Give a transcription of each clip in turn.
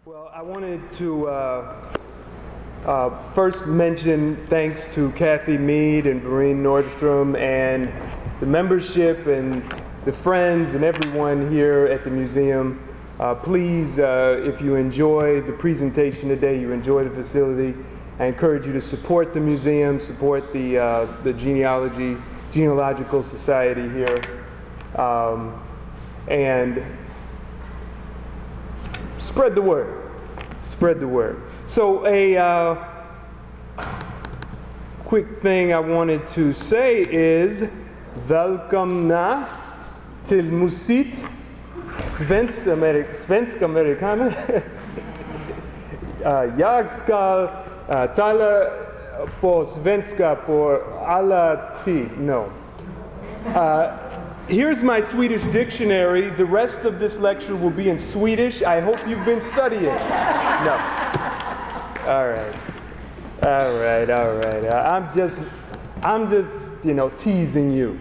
Well, I wanted to first mention thanks to Kathy Mead and Vereen Nordstrom and the membership and the friends and everyone here at the museum. Please, if you enjoy the presentation today, you enjoy the facility, I encourage you to support the museum, support the Genealogical Society here, and spread the word. Spread the word. So a quick thing I wanted to say is Välkomna till musit svensk-amerikaner. Jag ska tala på svenska på alla tid. No. Here's my Swedish dictionary. The rest of this lecture will be in Swedish. I hope you've been studying. No. All right. All right, all right. I'm just, teasing you.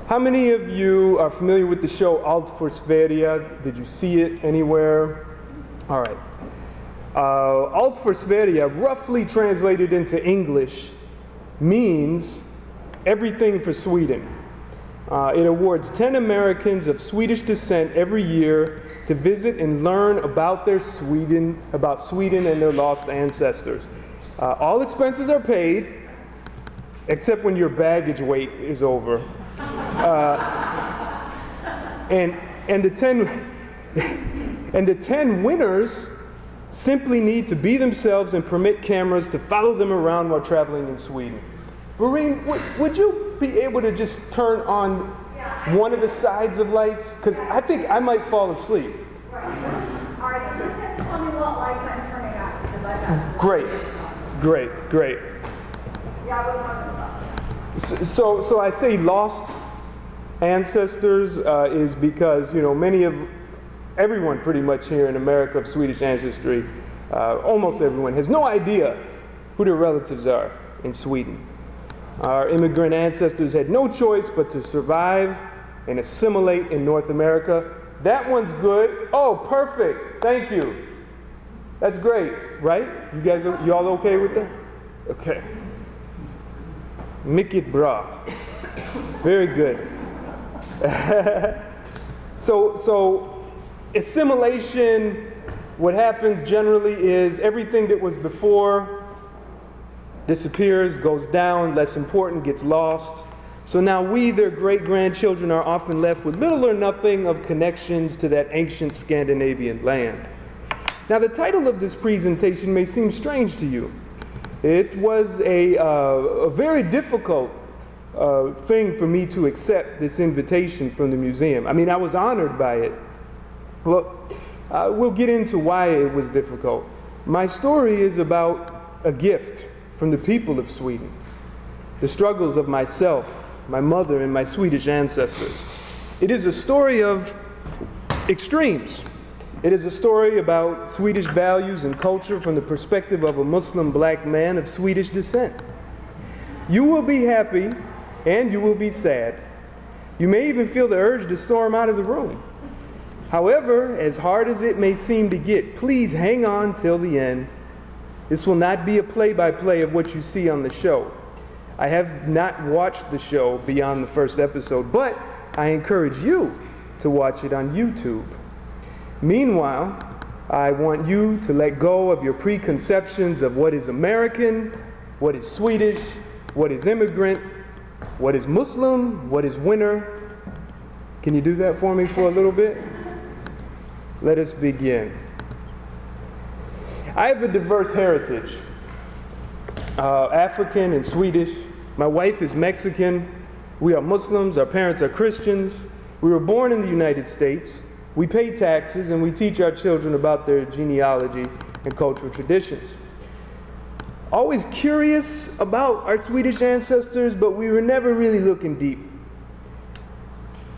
How many of you are familiar with the show Allt för Sverige? Did you see it anywhere? All right. Allt för Sverige, roughly translated into English, means everything for Sweden. It awards 10 Americans of Swedish descent every year to visit and learn about Sweden and their lost ancestors. All expenses are paid, except when your baggage weight is over. And the 10 winners simply need to be themselves and permit cameras to follow them around while traveling in Sweden. Vereen, would you be able to just turn on one of the sides of lights? Because I think I might fall asleep. Right. All right, you just have to tell me what lights I'm turning on, because I've got Great. Yeah, I was wondering about that. So I say lost ancestors is because, everyone pretty much here in America of Swedish ancestry, almost everyone, has no idea who their relatives are in Sweden. Our immigrant ancestors had no choice but to survive and assimilate in North America. That one's good. Oh, perfect. Thank you. That's great, right? You all okay with that? Okay. Mycket bra. Very good. So assimilation, what happens generally is everything that was before disappears, goes down, less important, gets lost. So now we, their great-grandchildren, are often left with little or nothing of connections to that ancient Scandinavian land. Now the title of this presentation may seem strange to you. It was a very difficult thing for me to accept this invitation from the museum. I mean, I was honored by it. Well, we'll get into why it was difficult. My story is about a gift from the people of Sweden, the struggles of myself, my mother, and my Swedish ancestors. It is a story of extremes. It is a story about Swedish values and culture from the perspective of a Muslim black man of Swedish descent. You will be happy and you will be sad. You may even feel the urge to storm out of the room. However, as hard as it may seem to get, please hang on till the end. This will not be a play-by-play of what you see on the show. I have not watched the show beyond the first episode, but I encourage you to watch it on YouTube. Meanwhile, I want you to let go of your preconceptions of what is American, what is Swedish, what is immigrant, what is Muslim, what is winner. Can you do that for me for a little bit? Let us begin. I have a diverse heritage, African and Swedish. My wife is Mexican. We are Muslims. Our parents are Christians. We were born in the United States. We pay taxes and we teach our children about their genealogy and cultural traditions. Always curious about our Swedish ancestors, but we were never really looking deep.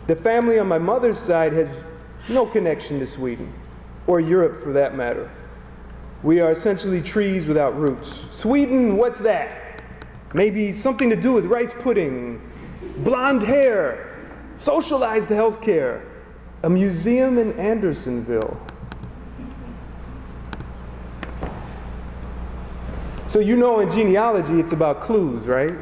The family on my mother's side has no connection to Sweden, or Europe for that matter. We are essentially trees without roots. Sweden, what's that? Maybe something to do with rice pudding, blonde hair, socialized healthcare, a museum in Andersonville. So you know in genealogy it's about clues, right?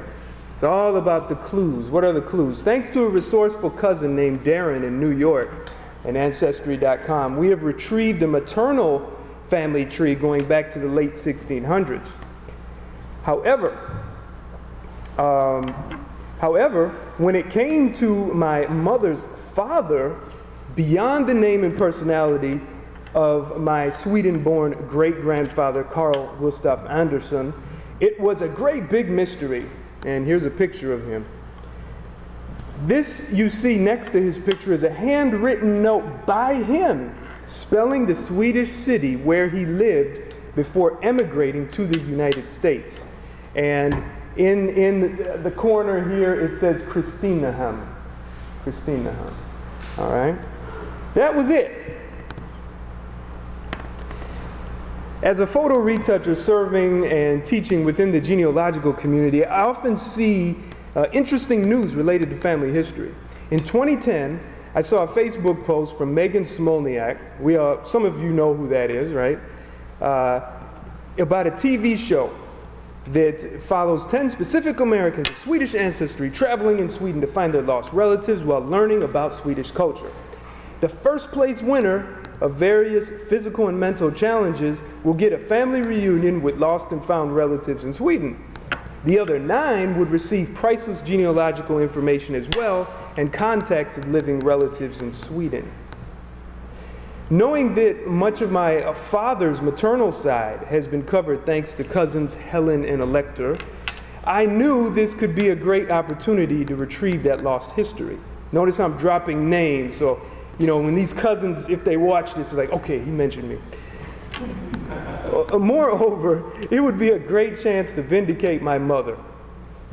It's all about the clues. What are the clues? Thanks to a resourceful cousin named Darren in New York and Ancestry.com, we have retrieved a maternal family tree going back to the late 1600s. However, when it came to my mother's father, beyond the name and personality of my Sweden-born great-grandfather, Carl Gustaf Andersson, it was a great big mystery. And here's a picture of him. This you see next to his picture is a handwritten note by him spelling the Swedish city where he lived before emigrating to the United States. And in the corner here it says Kristinehamn. Kristinehamn. All right? That was it. As a photo retoucher serving and teaching within the genealogical community, I often see interesting news related to family history. In 2010, I saw a Facebook post from Megan Smolniak. Some of you know who that is, right? About a TV show that follows 10 specific Americans of Swedish ancestry traveling in Sweden to find their lost relatives while learning about Swedish culture. The first place winner of various physical and mental challenges will get a family reunion with lost and found relatives in Sweden. The other 9 would receive priceless genealogical information as well and contacts of living relatives in Sweden. Knowing that much of my father's maternal side has been covered thanks to cousins Helen and Elector, I knew this could be a great opportunity to retrieve that lost history. Notice I'm dropping names, so you know, when these cousins, if they watch this, they're like, okay, he mentioned me. Moreover, it would be a great chance to vindicate my mother,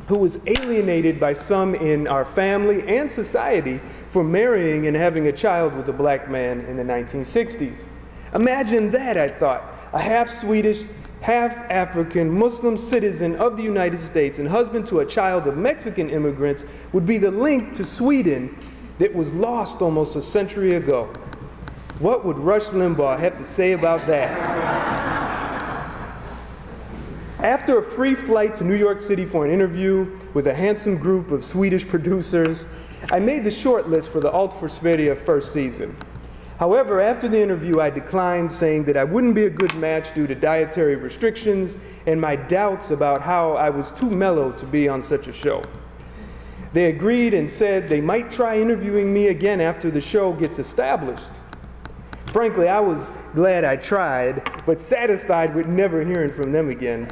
who was alienated by some in our family and society for marrying and having a child with a black man in the 1960s. Imagine that, I thought. A half-Swedish, half-African Muslim citizen of the United States and husband to a child of Mexican immigrants would be the link to Sweden that was lost almost a century ago. What would Rush Limbaugh have to say about that? After a free flight to New York City for an interview with a handsome group of Swedish producers, I made the shortlist for the Allt för Sverige first season. However, after the interview, I declined, saying that I wouldn't be a good match due to dietary restrictions and my doubts about how I was too mellow to be on such a show. They agreed and said they might try interviewing me again after the show gets established. Frankly, I was glad I tried, but satisfied with never hearing from them again.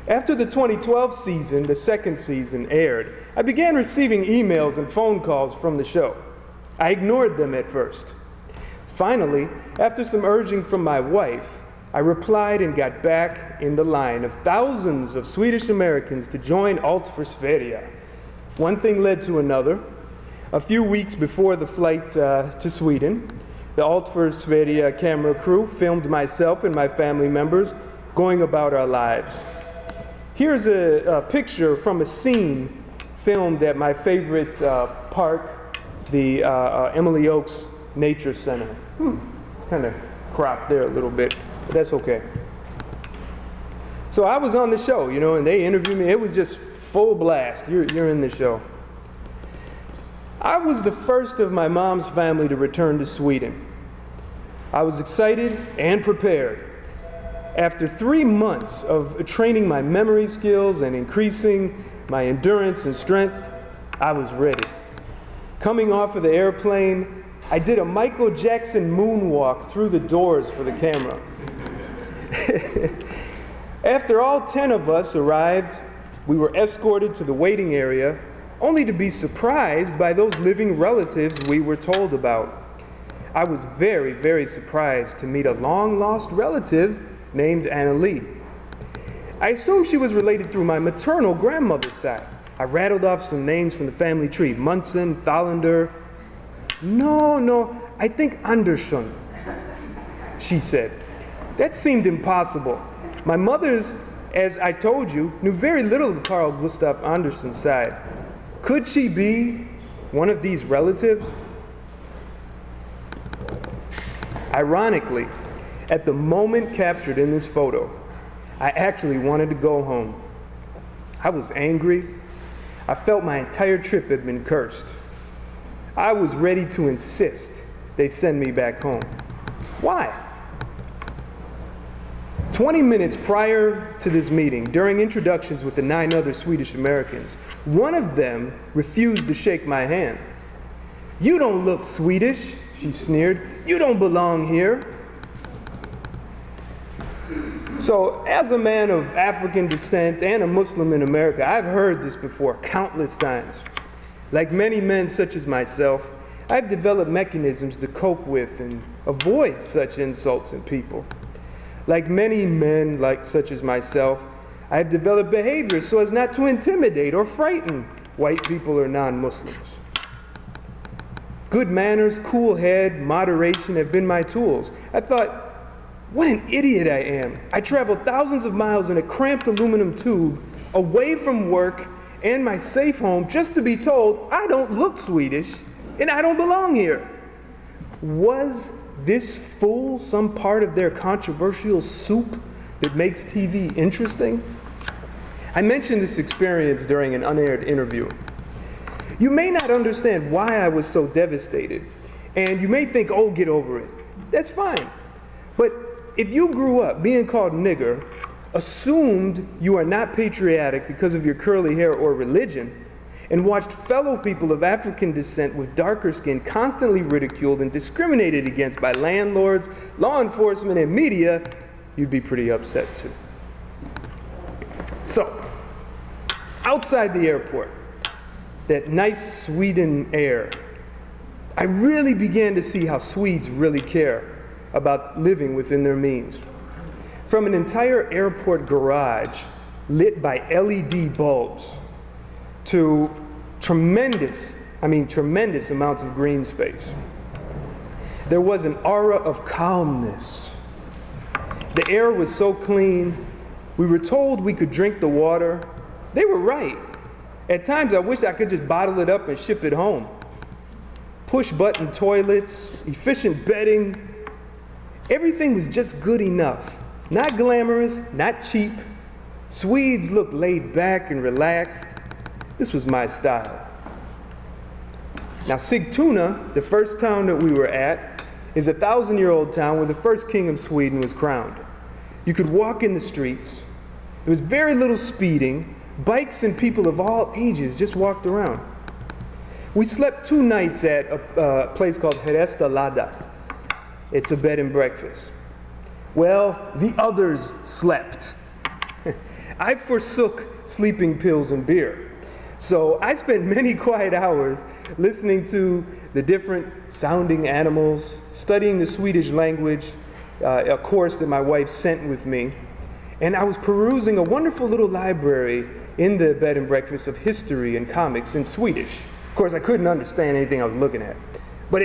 After the 2012 season, the second season, aired, I began receiving emails and phone calls from the show. I ignored them at first. Finally, after some urging from my wife, I replied and got back in the line of thousands of Swedish Americans to join Allt för Sverige. One thing led to another. A few weeks before the flight to Sweden, the Allt för Sverige camera crew filmed myself and my family members going about our lives. Here's a picture from a scene filmed at my favorite park, the Emily Oaks Nature Center. It's kind of cropped there a little bit, but that's okay. So I was on the show, you know, and they interviewed me. It was just full blast. You're in the show. I was the first of my mom's family to return to Sweden. I was excited and prepared. After 3 months of training my memory skills and increasing my endurance and strength, I was ready. Coming off of the airplane, I did a Michael Jackson moonwalk through the doors for the camera. After all 10 of us arrived, we were escorted to the waiting area, only to be surprised by those living relatives we were told about. I was very, very surprised to meet a long-lost relative named Anna Lee. I assumed she was related through my maternal grandmother's side. I rattled off some names from the family tree: Munson, Thallander. No, I think Andersson, she said. That seemed impossible. My mother's, as I told you, knew very little of Carl Gustaf Andersson's side. Could she be one of these relatives? Ironically, at the moment captured in this photo, I actually wanted to go home. I was angry. I felt my entire trip had been cursed. I was ready to insist they send me back home. Why? 20 minutes prior to this meeting, during introductions with the 9 other Swedish Americans, one of them refused to shake my hand. "You don't look Swedish," she sneered. "You don't belong here." So, as a man of African descent and a Muslim in America, I've heard this before countless times. Like many men such as myself, I've developed mechanisms to cope with and avoid such insults in people. Like many men such as myself, I've developed behaviors so as not to intimidate or frighten white people or non-Muslims. Good manners, cool head, moderation have been my tools. I thought, what an idiot I am. I traveled thousands of miles in a cramped aluminum tube away from work and my safe home just to be told I don't look Swedish and I don't belong here. Was this fool some part of their controversial soup that makes TV interesting? I mentioned this experience during an unaired interview. You may not understand why I was so devastated, and you may think, oh, get over it. That's fine. But if you grew up being called nigger, assumed you are not patriotic because of your curly hair or religion, and watched fellow people of African descent with darker skin constantly ridiculed and discriminated against by landlords, law enforcement, and media, you'd be pretty upset too. So, outside the airport, that nice Sweden air, I really began to see how Swedes really care about living within their means. From an entire airport garage lit by LED bulbs, to tremendous amounts of green space. There was an aura of calmness. The air was so clean. We were told we could drink the water. They were right. At times I wish I could just bottle it up and ship it home. Push-button toilets, efficient bedding. Everything was just good enough. Not glamorous, not cheap. Swedes looked laid back and relaxed. This was my style. Now, Sigtuna, the first town that we were at, is a 1,000-year-old town where the first king of Sweden was crowned. You could walk in the streets. There was very little speeding. Bikes and people of all ages just walked around. We slept 2 nights at a place called Lada. It's a bed and breakfast. Well, the others slept. I forsook sleeping pills and beer. So I spent many quiet hours listening to the different sounding animals, studying the Swedish language, a course that my wife sent with me. And I was perusing a wonderful little library in the bed and breakfast of history and comics in Swedish. Of course, I couldn't understand anything I was looking at, but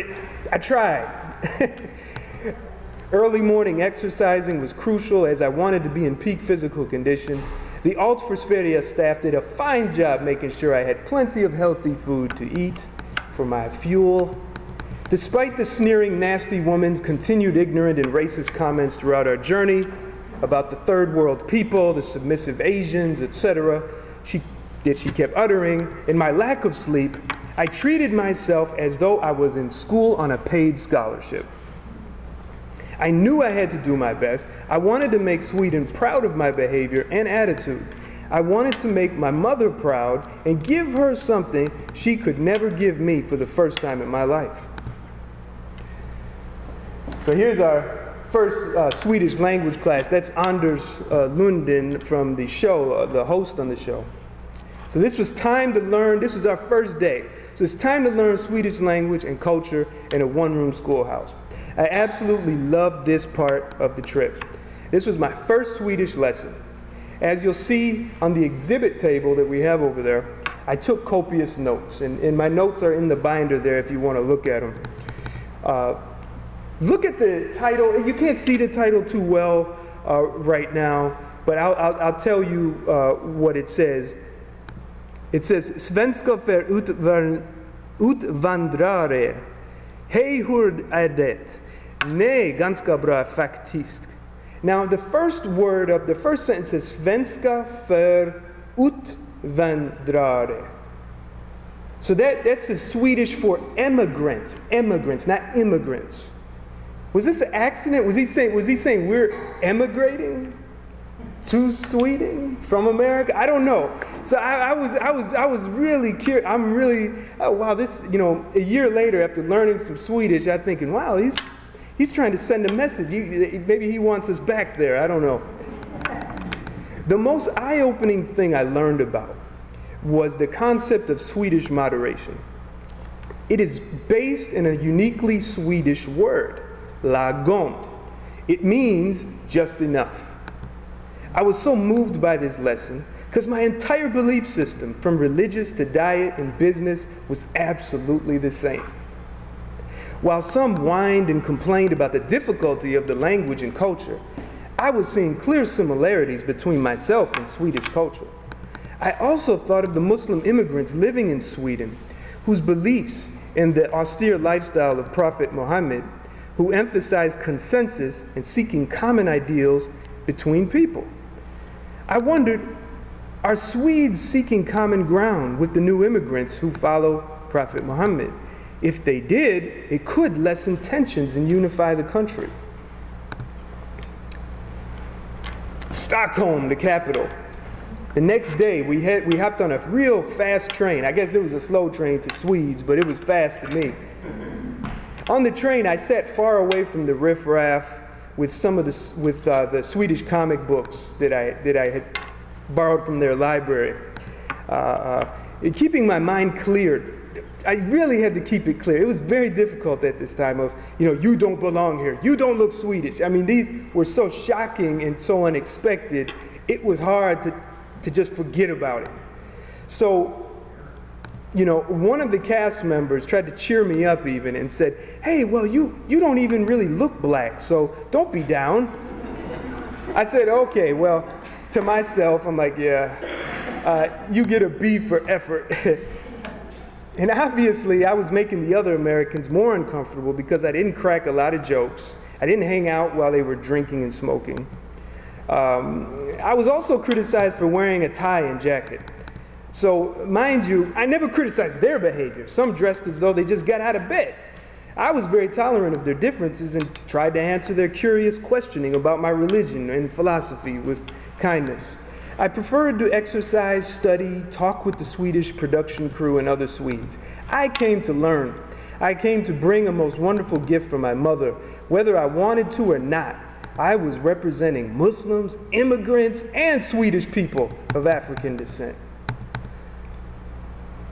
I tried. Early morning exercising was crucial as I wanted to be in peak physical condition. The Altförsverige staff did a fine job making sure I had plenty of healthy food to eat for my fuel. Despite the sneering, nasty woman's continued ignorant and racist comments throughout our journey about the third world people, the submissive Asians, etc., she kept uttering, in my lack of sleep, I treated myself as though I was in school on a paid scholarship. I knew I had to do my best. I wanted to make Sweden proud of my behavior and attitude. I wanted to make my mother proud and give her something she could never give me for the first time in my life. So here's our first Swedish language class. That's Anders Lundin from the show, the host on the show. So this was time to learn. This was our first day. So it's time to learn Swedish language and culture in a one-room schoolhouse. I absolutely loved this part of the trip. This was my first Swedish lesson. As you'll see on the exhibit table that we have over there, I took copious notes, and my notes are in the binder there if you want to look at them. Look at the title. You can't see the title too well right now, but I'll tell you what it says. It says, Svenska för utvandrare. Hej, hur är det? Nej, ganska bra faktiskt. Now, the first word of the first sentence is svenska för utvandrare. So that's the Swedish for immigrants, not immigrants. Was this an accident? Was he saying we're emigrating to Sweden from America? I don't know. So I was really curious. I'm really, oh, wow, this, you know, a year later after learning some Swedish, I'm thinking, wow, he's trying to send a message. Maybe he wants us back there. I don't know. The most eye-opening thing I learned about was the concept of Swedish moderation. It is based in a uniquely Swedish word, lagom. It means just enough. I was so moved by this lesson because my entire belief system, from religious to diet and business, was absolutely the same. While some whined and complained about the difficulty of the language and culture, I was seeing clear similarities between myself and Swedish culture. I also thought of the Muslim immigrants living in Sweden, whose beliefs in the austere lifestyle of Prophet Muhammad, who emphasized consensus and seeking common ideals between people. I wondered, are Swedes seeking common ground with the new immigrants who follow Prophet Muhammad? If they did, it could lessen tensions and unify the country. Stockholm, the capital. The next day, we hopped on a real fast train. I guess it was a slow train to Swedes, but it was fast to me. On the train, I sat far away from the riffraff with some of the Swedish comic books that I had borrowed from their library. Keeping my mind cleared, I really had to keep it clear. It was very difficult at this time of, you know, you don't belong here. You don't look Swedish. I mean, these were so shocking and so unexpected. It was hard to just forget about it. So, you know, one of the cast members tried to cheer me up even and said, hey, well, you don't even really look black, so don't be down. I said, okay, well, to myself, I'm like, yeah, you get a B for effort. And obviously, I was making the other Americans more uncomfortable because I didn't crack a lot of jokes. I didn't hang out while they were drinking and smoking. I was also criticized for wearing a tie and jacket. So, mind you, I never criticized their behavior. Some dressed as though they just got out of bed. I was very tolerant of their differences and tried to answer their curious questioning about my religion and philosophy with kindness. I preferred to exercise, study, talk with the Swedish production crew and other Swedes. I came to learn. I came to bring a most wonderful gift from my mother. Whether I wanted to or not, I was representing Muslims, immigrants, and Swedish people of African descent.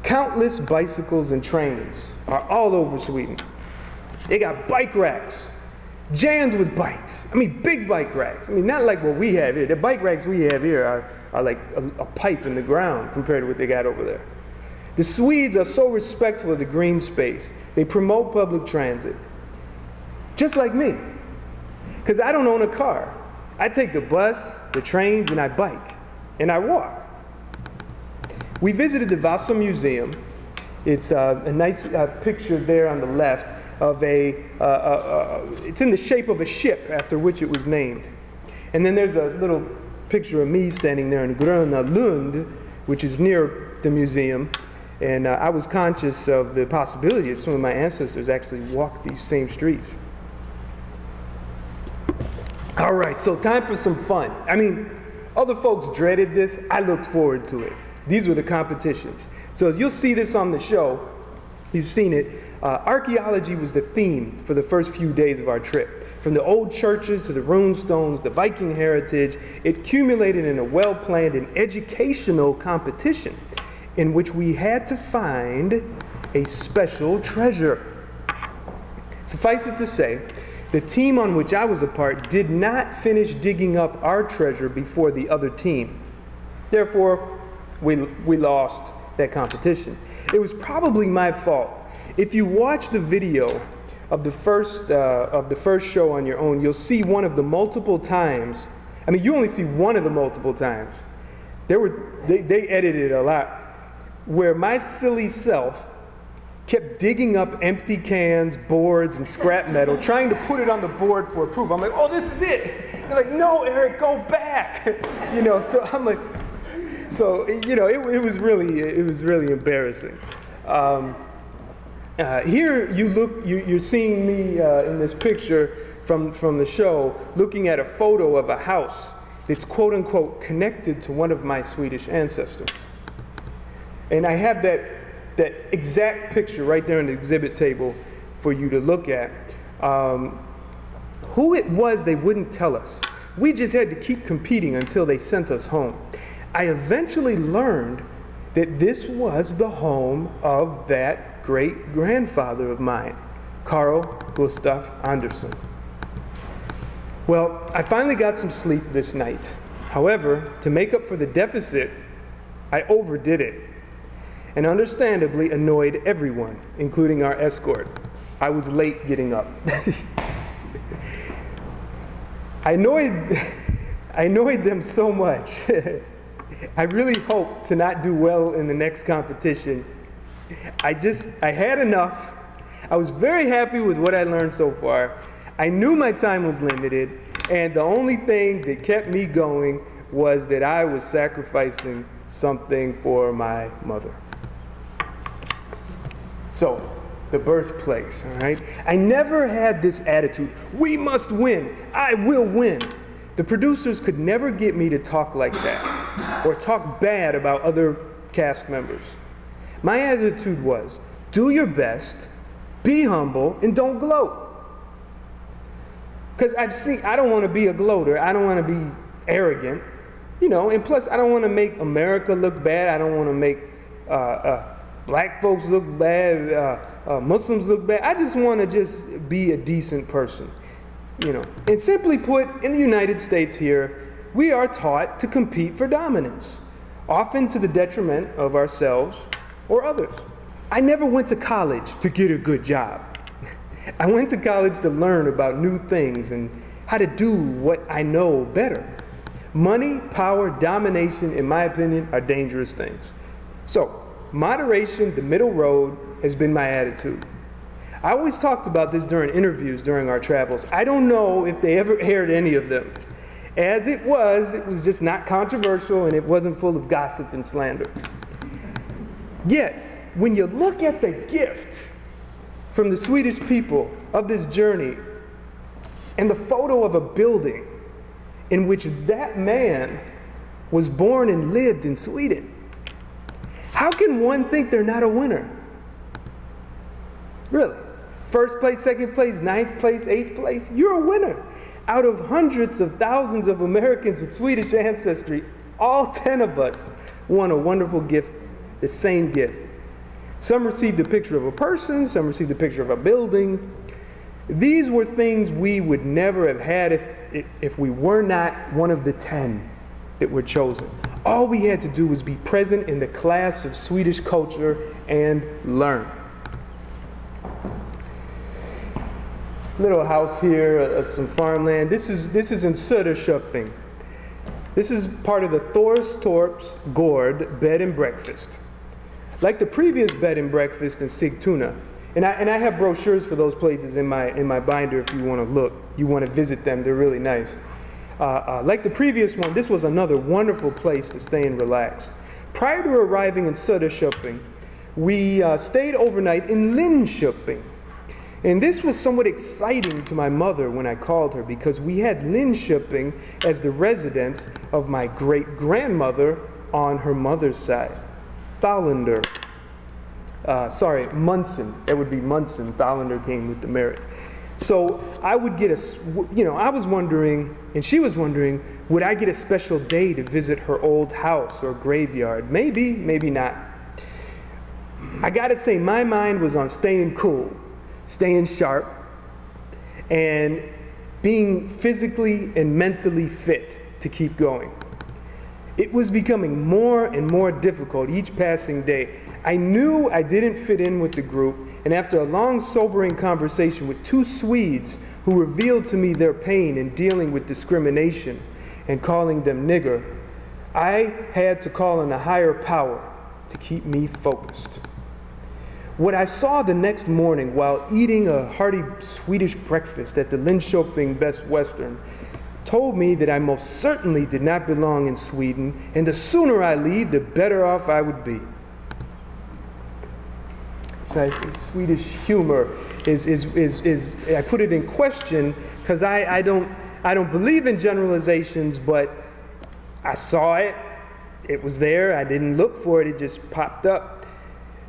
Countless bicycles and trains are all over Sweden. They got bike racks, jammed with bikes. I mean, big bike racks. I mean, not like what we have here. The bike racks we have here are like a pipe in the ground compared to what they got over there. The Swedes are so respectful of the green space. They promote public transit, just like me. Because I don't own a car. I take the bus, the trains, and I bike, and I walk. We visited the Vasa Museum. It's a nice picture there on the left of it's in the shape of a ship after which it was named. And then there's a little picture of me standing there in Gröna Lund, which is near the museum. And I was conscious of the possibility that some of my ancestors actually walked these same streets. All right, so time for some fun. I mean, other folks dreaded this. I looked forward to it. These were the competitions. So you'll see this on the show. You've seen it. Archaeology was the theme for the first few days of our trip. From the old churches to the rune stones, the Viking heritage, it culminated in a well-planned and educational competition in which we had to find a special treasure. Suffice it to say, the team on which I was a part did not finish digging up our treasure before the other team. Therefore, we lost that competition. It was probably my fault. If you watch the video of the first show on your own, you'll see one of the multiple times. I mean, you only see one of the multiple times. They edited a lot where my silly self kept digging up empty cans, boards, and scrap metal, trying to put it on the board for proof. I'm like, oh, this is it. They're like, no, Eric, go back. You know, so I'm like, so, you know, it was really embarrassing. Here you're seeing me in this picture from the show, looking at a photo of a house that's quote unquote connected to one of my Swedish ancestors. And I have that exact picture right there on the exhibit table for you to look at. Who it was, they wouldn't tell us. We just had to keep competing until they sent us home. I eventually learned that this was the home of that great-grandfather of mine, Carl Gustaf Andersson. Well, I finally got some sleep this night. However, to make up for the deficit, I overdid it, and understandably annoyed everyone, including our escort. I was late getting up. I annoyed them so much. I really hope to not do well in the next competition. I had enough. I was very happy with what I learned so far. I knew my time was limited, and the only thing that kept me going was that I was sacrificing something for my mother. So, the birthplace, all right? I never had this attitude, we must win, I will win. The producers could never get me to talk like that or talk bad about other cast members. My attitude was, do your best, be humble, and don't gloat. Because I don't want to be a gloater, I don't want to be arrogant, you know, and plus I don't want to make America look bad, I don't want to make black folks look bad, Muslims look bad. I just want to just be a decent person, you know. And simply put, in the United States here, we are taught to compete for dominance, often to the detriment of ourselves or others. I never went to college to get a good job. I went to college to learn about new things and how to do what I know better. Money, power, domination, in my opinion, are dangerous things. So, moderation, the middle road, has been my attitude. I always talked about this during interviews during our travels. I don't know if they ever aired any of them. As it was just not controversial and it wasn't full of gossip and slander. Yet, when you look at the gift from the Swedish people of this journey and the photo of a building in which that man was born and lived in Sweden, how can one think they're not a winner? Really? First place, second place, ninth place, eighth place, you're a winner. Out of hundreds of thousands of Americans with Swedish ancestry, all 10 of us won a wonderful gift, the same gift. Some received a picture of a person, some received a picture of a building. These were things we would never have had if we were not one of the 10 that were chosen. All we had to do was be present in the class of Swedish culture and learn. Little house here, some farmland. This is in Söderköping. This is part of the Thorstorps Gård bed and breakfast. Like the previous bed and breakfast in Sigtuna, and I have brochures for those places in my binder if you want to look, you want to visit them, they're really nice. Like the previous one, this was another wonderful place to stay and relax. Prior to arriving in Söderköping, we stayed overnight in Linköping. And this was somewhat exciting to my mother when I called her because we had Linköping as the residence of my great-grandmother on her mother's side. Thalander. Munson. That would be Munson. Thalander came with the marriage. So I would get I was wondering, and she was wondering, would I get a special day to visit her old house or graveyard? Maybe, maybe not. I gotta say, my mind was on staying cool, staying sharp, and being physically and mentally fit to keep going. It was becoming more and more difficult each passing day. I knew I didn't fit in with the group, and after a long, sobering conversation with 2 Swedes who revealed to me their pain in dealing with discrimination and calling them nigger, I had to call on a higher power to keep me focused. What I saw the next morning while eating a hearty Swedish breakfast at the Linköping Best Western told me that I most certainly did not belong in Sweden, and the sooner I leave, the better off I would be. So Swedish humor is I put it in question because I don't believe in generalizations, but I saw it. It was there. I didn't look for it. It just popped up.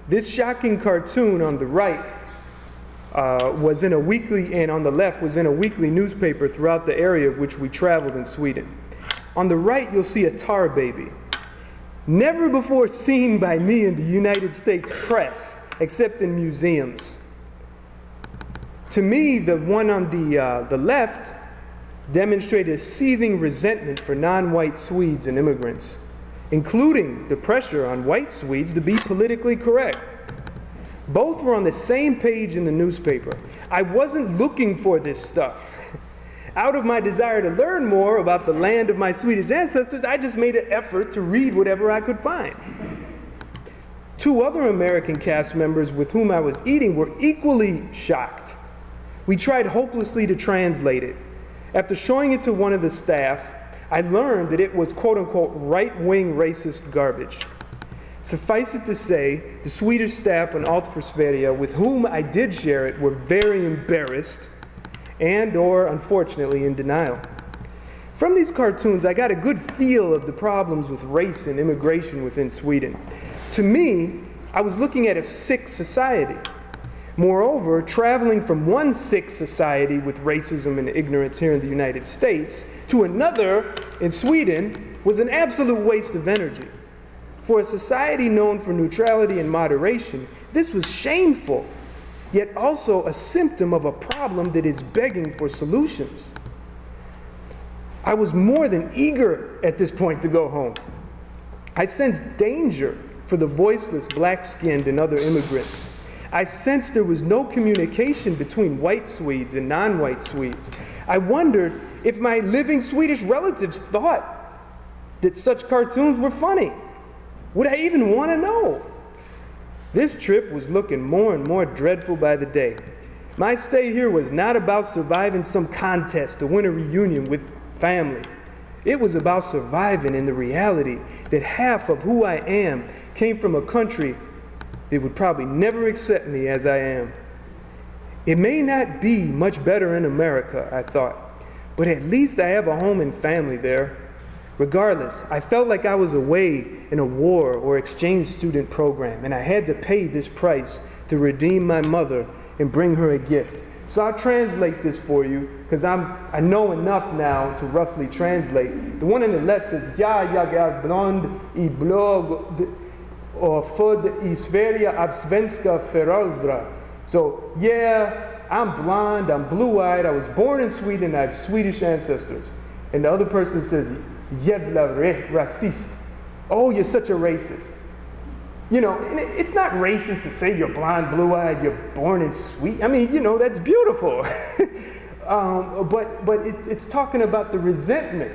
This shocking cartoon on the right was in a weekly, and on the left was in a weekly newspaper throughout the area which we traveled in Sweden. On the right, you'll see a tar baby. Never before seen by me in the United States press, except in museums. To me, the one on the left demonstrated a seething resentment for non-white Swedes and immigrants, including the pressure on white Swedes to be politically correct. Both were on the same page in the newspaper. I wasn't looking for this stuff. Out of my desire to learn more about the land of my Swedish ancestors, I just made an effort to read whatever I could find. Two other American cast members with whom I was eating were equally shocked. We tried hopelessly to translate it. After showing it to one of the staff, I learned that it was quote-unquote right-wing racist garbage. Suffice it to say, the Swedish staff on Alt för Sverige with whom I did share it were very embarrassed and or unfortunately in denial. From these cartoons, I got a good feel of the problems with race and immigration within Sweden. To me, I was looking at a sick society. Moreover, traveling from one sick society with racism and ignorance here in the United States to another in Sweden was an absolute waste of energy. For a society known for neutrality and moderation, this was shameful, yet also a symptom of a problem that is begging for solutions. I was more than eager at this point to go home. I sensed danger for the voiceless, black-skinned, and other immigrants. I sensed there was no communication between white Swedes and non-white Swedes. I wondered if my living Swedish relatives thought that such cartoons were funny. Would I even want to know? This trip was looking more and more dreadful by the day. My stay here was not about surviving some contest to win a reunion with family. It was about surviving in the reality that half of who I am came from a country that would probably never accept me as I am. It may not be much better in America, I thought, but at least I have a home and family there. Regardless, I felt like I was away in a war or exchange student program, and I had to pay this price to redeem my mother and bring her a gift. So I'll translate this for you, because I know enough now to roughly translate. The one on the left says, "Ja, jag är blond I blå och född I Sverige av svenska föräldrar." So, yeah, I'm blonde, I'm blue-eyed, I was born in Sweden, I have Swedish ancestors. And the other person says, "Jävla racist." Oh, you're such a racist. You know, and it's not racist to say you're blonde, blue-eyed, you're born in Sweden. I mean, you know, that's beautiful. But it's talking about the resentment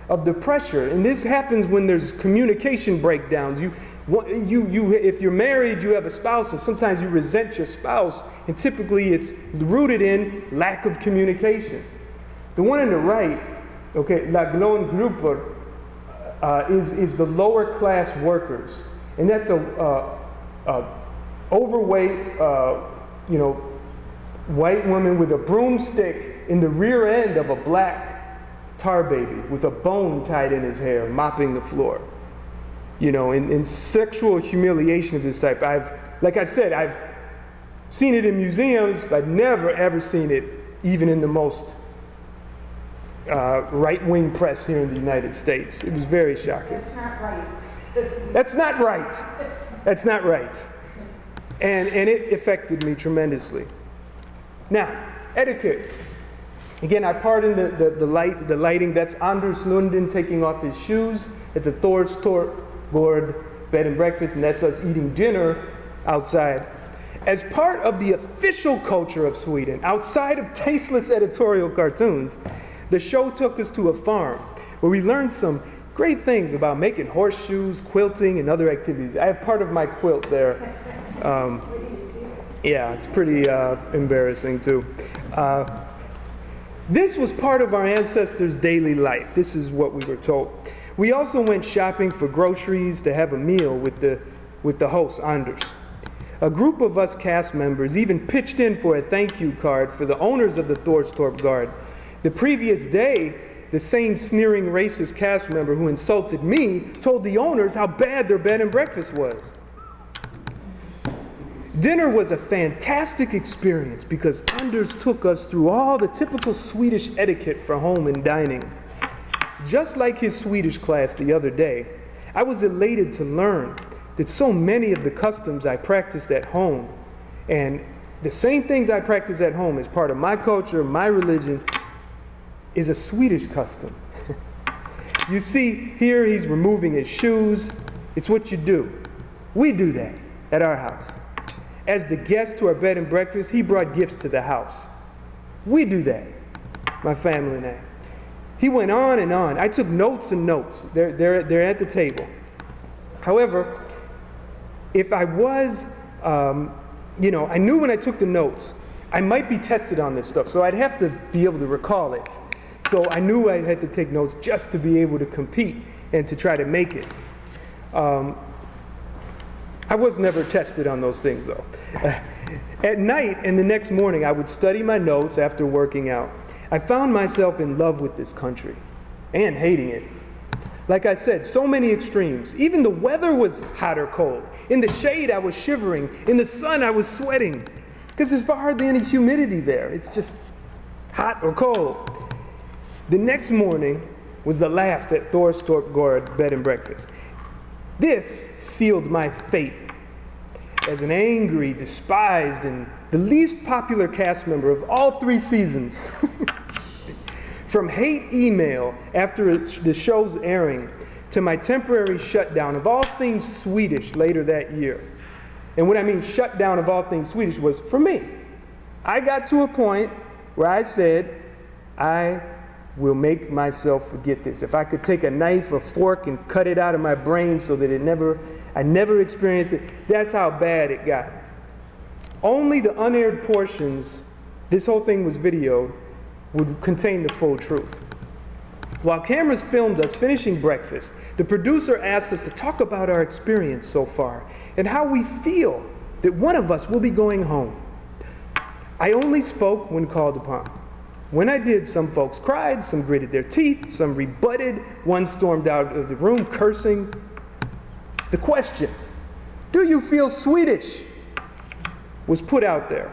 of the pressure. And this happens when there's communication breakdowns. If you're married, you have a spouse, and sometimes you resent your spouse, and typically it's rooted in lack of communication. The one on the right, okay, Laglångrupper, is the lower class workers. And that's a overweight, you know, white woman with a broomstick in the rear end of a black tar baby with a bone tied in his hair, mopping the floor. You know, in sexual humiliation of this type, like I said, I've seen it in museums, but never ever seen it even in the most right-wing press here in the United States. It was very shocking. That's not right. That's not right. That's not right. And it affected me tremendously. Now, etiquette. Again, I pardon the lighting. That's Anders Lundin taking off his shoes at the Thorstorp Gård bed and breakfast, and that's us eating dinner outside. As part of the official culture of Sweden, outside of tasteless editorial cartoons, the show took us to a farm where we learned some great things about making horseshoes, quilting, and other activities. I have part of my quilt there. Yeah, it's pretty embarrassing too. This was part of our ancestors' daily life. This is what we were told. We also went shopping for groceries to have a meal with the host, Anders. A group of us cast members even pitched in for a thank you card for the owners of the Thorstorp Guard. The previous day, the same sneering racist cast member who insulted me told the owners how bad their bed and breakfast was. Dinner was a fantastic experience because Anders took us through all the typical Swedish etiquette for home and dining. Just like his Swedish class the other day, I was elated to learn that so many of the customs I practiced at home, and the same things I practice at home as part of my culture, my religion, is a Swedish custom. You see, here he's removing his shoes. It's what you do. We do that at our house. As the guest to our bed and breakfast, he brought gifts to the house. We do that, my family and I. He went on and on. I took notes and notes. They're at the table. However, if I was, I knew when I took the notes, I might be tested on this stuff, so I'd have to be able to recall it. So I knew I had to take notes just to be able to compete and to try to make it. I was never tested on those things, though. At night and the next morning, I would study my notes after working out. I found myself in love with this country and hating it. Like I said, so many extremes. Even the weather was hot or cold. In the shade, I was shivering. In the sun, I was sweating. Because there's hardly any humidity there. It's just hot or cold. The next morning was the last at Thorstorp Guard bed and breakfast. This sealed my fate as an angry, despised, and the least popular cast member of all 3 seasons. From hate email after the show's airing to my temporary shutdown of all things Swedish later that year. And what I mean shutdown of all things Swedish was for me. I got to a point where I said, I will make myself forget this. If I could take a knife or fork and cut it out of my brain so that I never experienced it, that's how bad it got. Only the unaired portions, this whole thing was videoed, would contain the full truth. While cameras filmed us finishing breakfast, the producer asked us to talk about our experience so far and how we feel that one of us will be going home. I only spoke when called upon. When I did, some folks cried, some gritted their teeth, some rebutted, one stormed out of the room cursing. The question, do you feel Swedish, was put out there.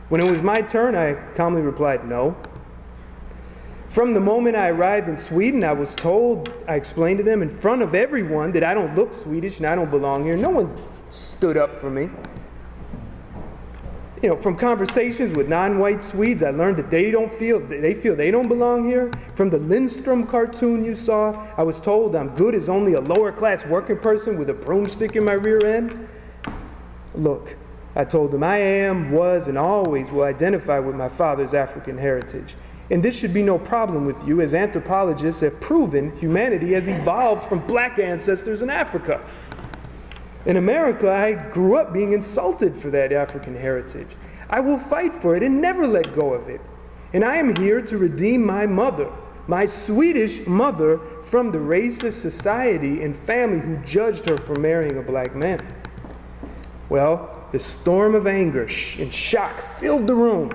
When it was my turn, I calmly replied, no. From the moment I arrived in Sweden, I explained to them in front of everyone that I don't look Swedish and I don't belong here. No one stood up for me. From conversations with non-white Swedes, I learned that they feel they don't belong here. From the Lindstrom cartoon you saw, I was told I'm good as only a lower-class working person with a broomstick in my rear end. Look, I told them I am, was, and always will identify with my father's African heritage. And this should be no problem with you, as anthropologists have proven humanity has evolved from black ancestors in Africa. In America, I grew up being insulted for that African heritage. I will fight for it and never let go of it. And I am here to redeem my mother, my Swedish mother, from the racist society and family who judged her for marrying a black man. Well, the storm of anger and shock filled the room.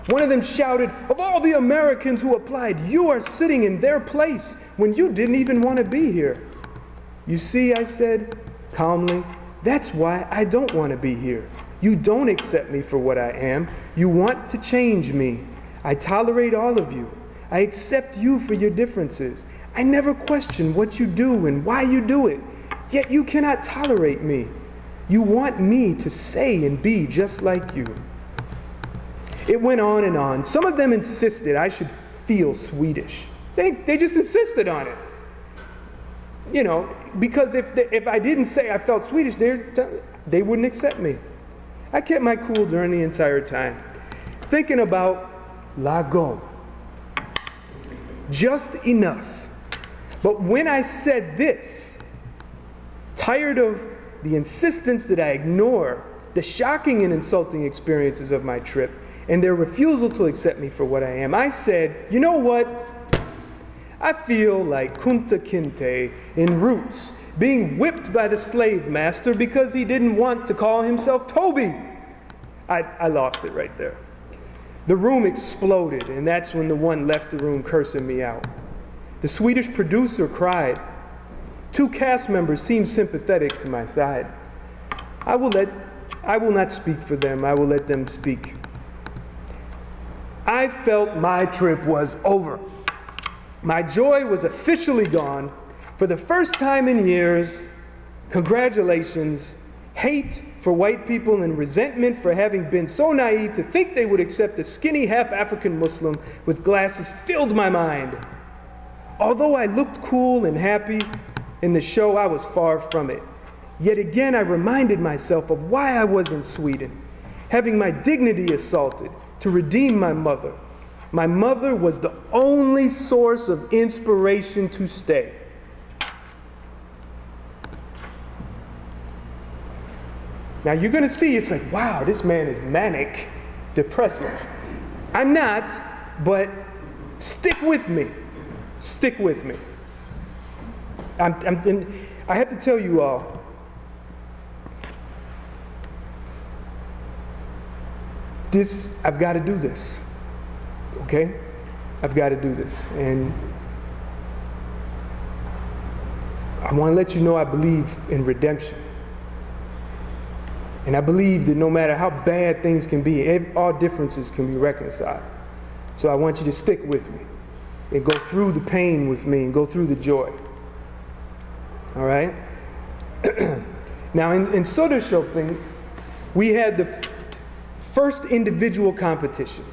One of them shouted, of all the Americans who applied, you are sitting in their place when you didn't even want to be here. You see, I said calmly, that's why I don't want to be here. You don't accept me for what I am. You want to change me. I tolerate all of you. I accept you for your differences. I never question what you do and why you do it. Yet you cannot tolerate me. You want me to say and be just like you. It went on and on. Some of them insisted I should feel Swedish. They just insisted on it. Because if I didn't say I felt Swedish, they wouldn't accept me. I kept my cool during the entire time, thinking about lago. Just enough. But when I said this, tired of the insistence that I ignore the shocking and insulting experiences of my trip, and their refusal to accept me for what I am. I said, you know what? I feel like Kunta Kinte in Roots, being whipped by the slave master because he didn't want to call himself Toby. I lost it right there. The room exploded, and that's when the one left the room cursing me out. The Swedish producer cried. 2 cast members seemed sympathetic to my side. I will not speak for them. I will let them speak. I felt my trip was over. My joy was officially gone. For the first time in years, congratulations, hate for white people and resentment for having been so naive to think they would accept a skinny half-African Muslim with glasses filled my mind. Although I looked cool and happy in the show, I was far from it. Yet again, I reminded myself of why I was in Sweden, having my dignity assaulted to redeem my mother. My mother was the only source of inspiration to stay. Now you're going to see, it's like, wow, this man is manic, depressive. I'm not, but stick with me. Stick with me. I have to tell you all, I've got to do this, okay? I've got to do this. And I want to let you know I believe in redemption. And I believe that no matter how bad things can be, all differences can be reconciled. So I want you to stick with me and go through the pain with me and go through the joy. All right? Now, in Söderköping, we had the first individual competition.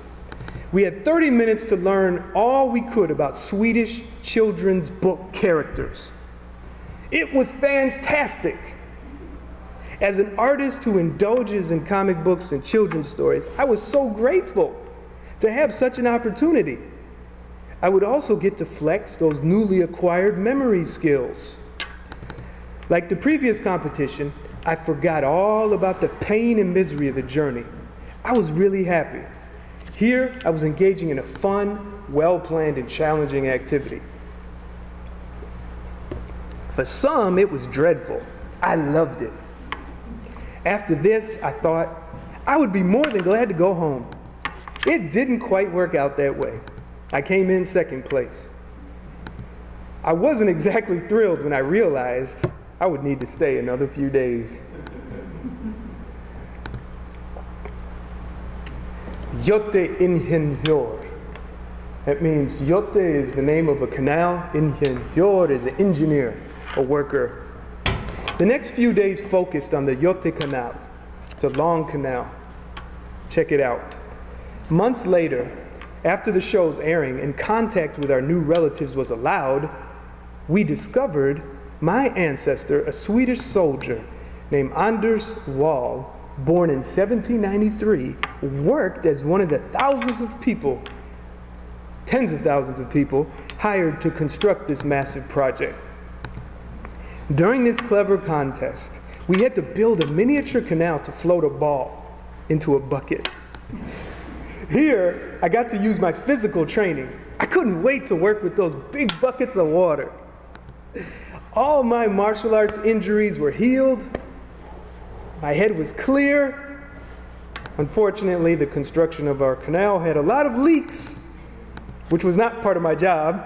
We had 30 minutes to learn all we could about Swedish children's book characters. It was fantastic. As an artist who indulges in comic books and children's stories, I was so grateful to have such an opportunity. I would also get to flex those newly acquired memory skills. Like the previous competition, I forgot all about the pain and misery of the journey. I was really happy. Here, I was engaging in a fun, well-planned, and challenging activity. For some, it was dreadful. I loved it. After this, I thought I would be more than glad to go home. It didn't quite work out that way. I came in second place. I wasn't exactly thrilled when I realized I would need to stay another few days. Yote ingenjör. That means Yote is the name of a canal. Ingenjör is an engineer, a worker. The next few days focused on the Yote Canal. It's a long canal. Check it out. Months later, after the show's airing and contact with our new relatives was allowed, we discovered my ancestor, a Swedish soldier named Anders Wall, born in 1793, worked as one of the thousands of people, tens of thousands of people, hired to construct this massive project. During this clever contest, we had to build a miniature canal to float a ball into a bucket. Here, I got to use my physical training. I couldn't wait to work with those big buckets of water. All my martial arts injuries were healed. My head was clear. Unfortunately, the construction of our canal had a lot of leaks, which was not part of my job.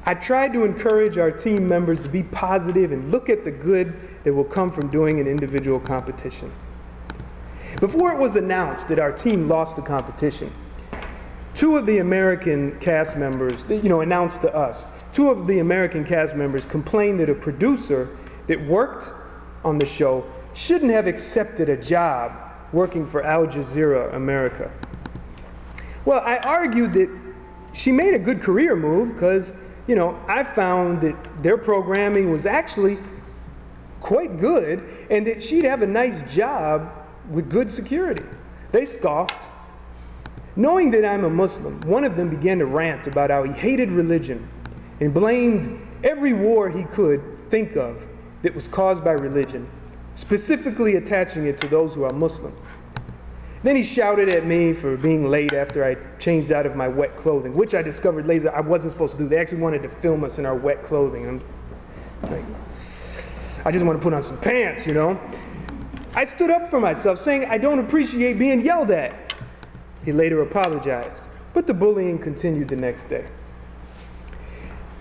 I tried to encourage our team members to be positive and look at the good that will come from doing an individual competition. Before it was announced that our team lost the competition, 2 of the American cast members, announced to us, 2 of the American cast members complained that a producer that worked on the show shouldn't have accepted a job working for Al Jazeera America. Well, I argued that she made a good career move because, I found that their programming was actually quite good and that she'd have a nice job with good security. They scoffed. Knowing that I'm a Muslim, one of them began to rant about how he hated religion and blamed every war he could think of that was caused by religion, specifically attaching it to those who are Muslim. Then he shouted at me for being late after I changed out of my wet clothing, which I discovered later I wasn't supposed to do. They actually wanted to film us in our wet clothing. And I'm like, I just want to put on some pants, you know. I stood up for myself, saying I don't appreciate being yelled at. He later apologized, but the bullying continued the next day.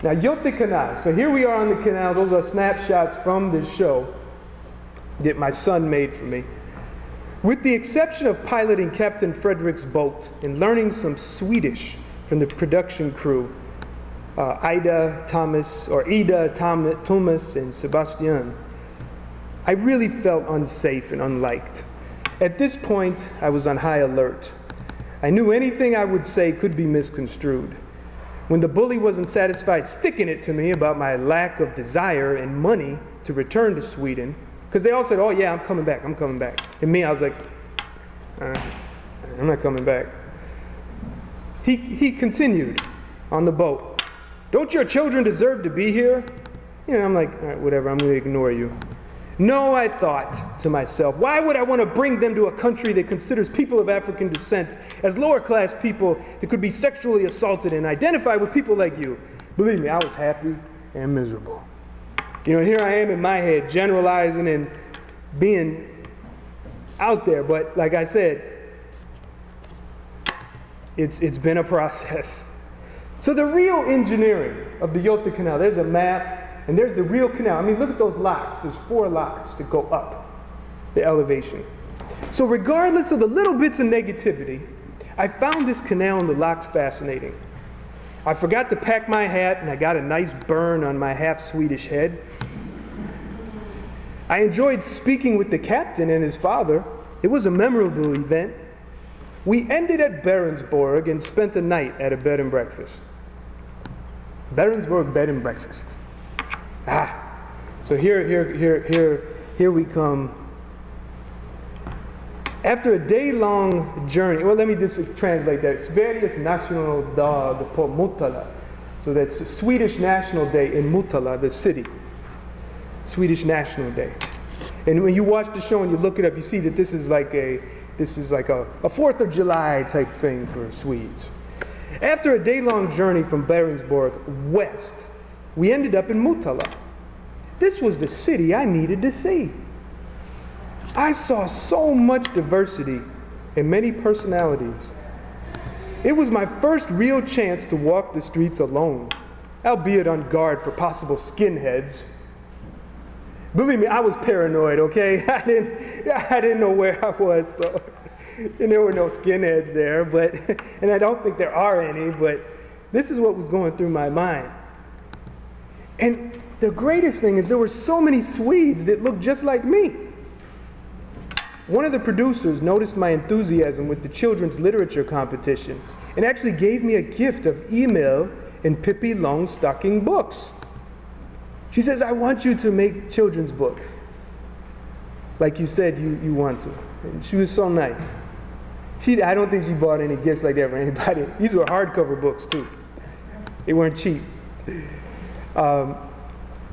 Now, Yote Canal. So here we are on the canal. Those are snapshots from this show that my son made for me. With the exception of piloting Captain Frederick's boat and learning some Swedish from the production crew, Ida, Thomas, and Sebastian, I really felt unsafe and unliked. At this point, I was on high alert. I knew anything I would say could be misconstrued. When the bully wasn't satisfied sticking it to me about my lack of desire and money to return to Sweden, because they all said, oh yeah, I'm coming back. And me, I was like, I'm not coming back. He continued on the boat. Don't your children deserve to be here? You know, I'm like, all right, whatever, I'm going to ignore you. No, I thought to myself, why would I want to bring them to a country that considers people of African descent as lower class people that could be sexually assaulted and identify with people like you? Believe me, I was happy and miserable. You know, here I am in my head generalizing and being out there, but like I said, it's been a process. So the real engineering of the Yote Canal, there's a map, and there's the real canal. I mean, look at those locks. There's 4 locks that go up the elevation. So regardless of the little bits of negativity, I found this canal and the locks fascinating. I forgot to pack my hat, and I got a nice burn on my half-Swedish head. I enjoyed speaking with the captain and his father. It was a memorable event. We ended at Berensborg and spent a night at a bed and breakfast. Berensborg bed and breakfast. So here we come. After a day-long journey, well, let me just translate that. Sveriges nationaldag på Motala. So that's the Swedish National Day in Motala, the city. Swedish National Day. And when you watch the show and you look it up, you see that this is like a 4th of July type thing for Swedes. After a day-long journey from Berensborg west, we ended up in Motala. This was the city I needed to see. I saw so much diversity and many personalities. It was my first real chance to walk the streets alone, albeit on guard for possible skinheads. Believe me, I was paranoid, okay? I didn't know where I was, so, and there were no skinheads there, and I don't think there are any, but this is what was going through my mind. And the greatest thing is there were so many Swedes that looked just like me. One of the producers noticed my enthusiasm with the children's literature competition and actually gave me a gift of email and Pippi Longstocking books. She says, I want you to make children's books. Like you said you want to. And she was so nice. I don't think she bought any gifts like that for anybody. These were hardcover books too. They weren't cheap.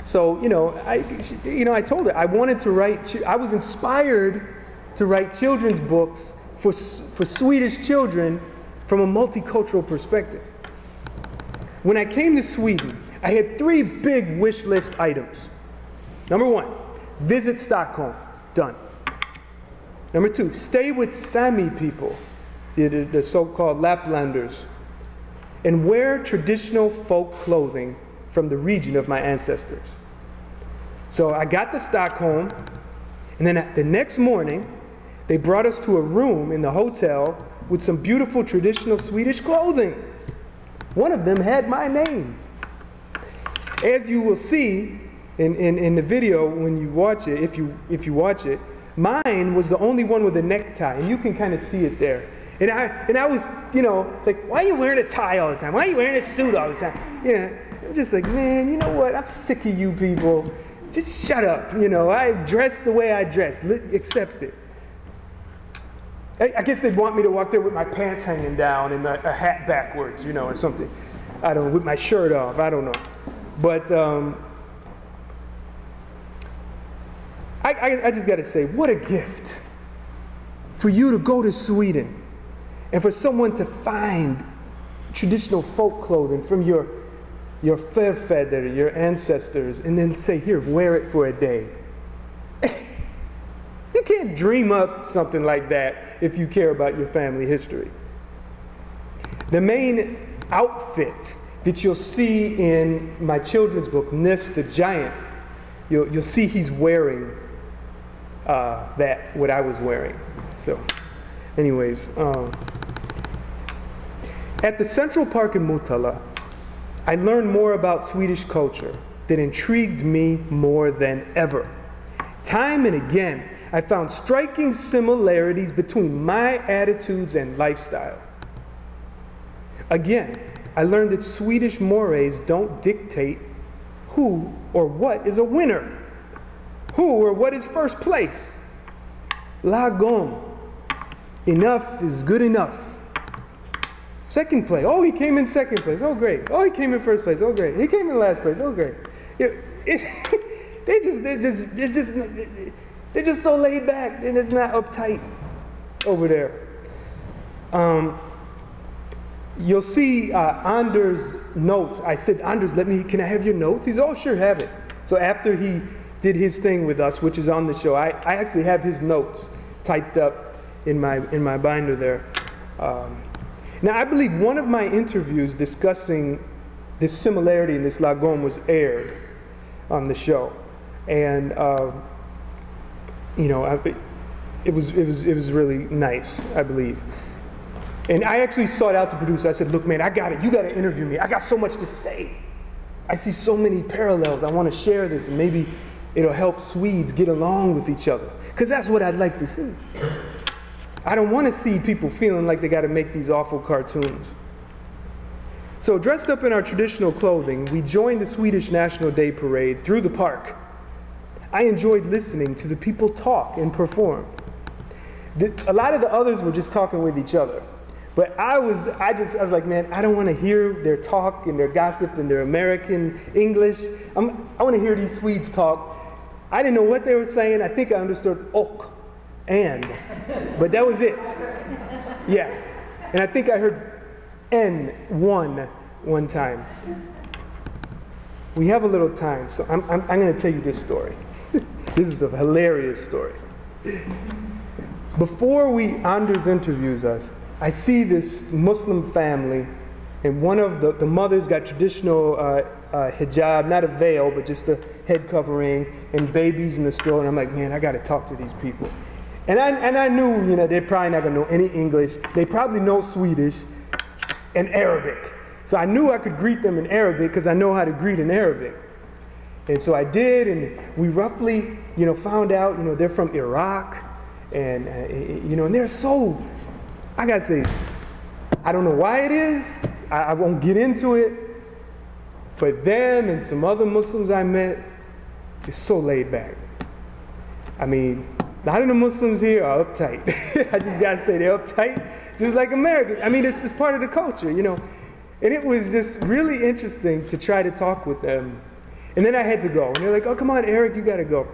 So, I told her I wanted to write, I was inspired to write children's books for Swedish children from a multicultural perspective. When I came to Sweden, I had 3 big wish list items. Number 1, visit Stockholm. Done. Number 2, stay with Sami people, the so-called Laplanders, and wear traditional folk clothing from the region of my ancestors. So I got to Stockholm, and then the next morning, they brought us to a room in the hotel with some beautiful traditional Swedish clothing. One of them had my name. As you will see in the video when you watch it, if you watch it, mine was the only one with a necktie, and you can kind of see it there. And I was, like, why are you wearing a tie all the time? Why are you wearing a suit all the time? I'm just like, man, you know what? I'm sick of you people. Just shut up. I dress the way I dress. Accept it. I guess they'd want me to walk there with my pants hanging down and a hat backwards, or something. I don't know, with my shirt off. I don't know. But I just got to say, what a gift for you to go to Sweden and for someone to find traditional folk clothing from your förfäder, your ancestors, and then say, here, wear it for a day. You can't dream up something like that if you care about your family history. The main outfit that you'll see in my children's book, Ness the Giant, you'll see he's wearing what I was wearing. So, anyways, at the Central Park in Motala, I learned more about Swedish culture that intrigued me more than ever. Time and again, I found striking similarities between my attitudes and lifestyle. Again, I learned that Swedish mores don't dictate who or what is a winner, who or what is first place. Lagom. Enough is good enough. Second place. Oh, he came in second place. Oh, great. Oh, he came in first place. Oh, great. He came in last place. Oh, great. They're just so laid back, and it's not uptight over there. You'll see Anders' notes. I said, Anders, can I have your notes? He said, oh, sure, have it. So after he did his thing with us, which is on the show, I actually have his notes typed up in my binder there. Now, I believe one of my interviews discussing this similarity in this lagom was aired on the show, and it was really nice, I believe. And I actually sought out the producer. I said, look, man, I got it. You got to interview me. I got so much to say. I see so many parallels. I want to share this, and maybe it'll help Swedes get along with each other, because that's what I'd like to see. I don't want to see people feeling like they got to make these awful cartoons. So dressed up in our traditional clothing, we joined the Swedish National Day Parade through the park. I enjoyed listening to the people talk and perform. A lot of the others were just talking with each other. But I was like, man, I don't want to hear their talk and their gossip and their American English. I want to hear these Swedes talk. I didn't know what they were saying. I think I understood ok, but that was it. Yeah. And I think I heard one time. We have a little time, so I'm going to tell you this story. This is a hilarious story. Before Anders interviews us, I see this Muslim family, and one of the mothers got traditional hijab, not a veil, but just a head covering, and babies in the stroller. And I'm like, man, I got to talk to these people. And I knew, they're probably not going to know any English. They probably know Swedish and Arabic. So I knew I could greet them in Arabic because I know how to greet in Arabic. And so I did, and we roughly, found out, they're from Iraq, and and they're so, I gotta say, I don't know why it is. I won't get into it, but them and some other Muslims I met is so laid back. I mean, a lot of the Muslims here are uptight. I just gotta say they're uptight, just like Americans. I mean, it's just part of the culture, And it was just really interesting to try to talk with them. And then I had to go. And they're like, oh, come on, Eric, you got to go.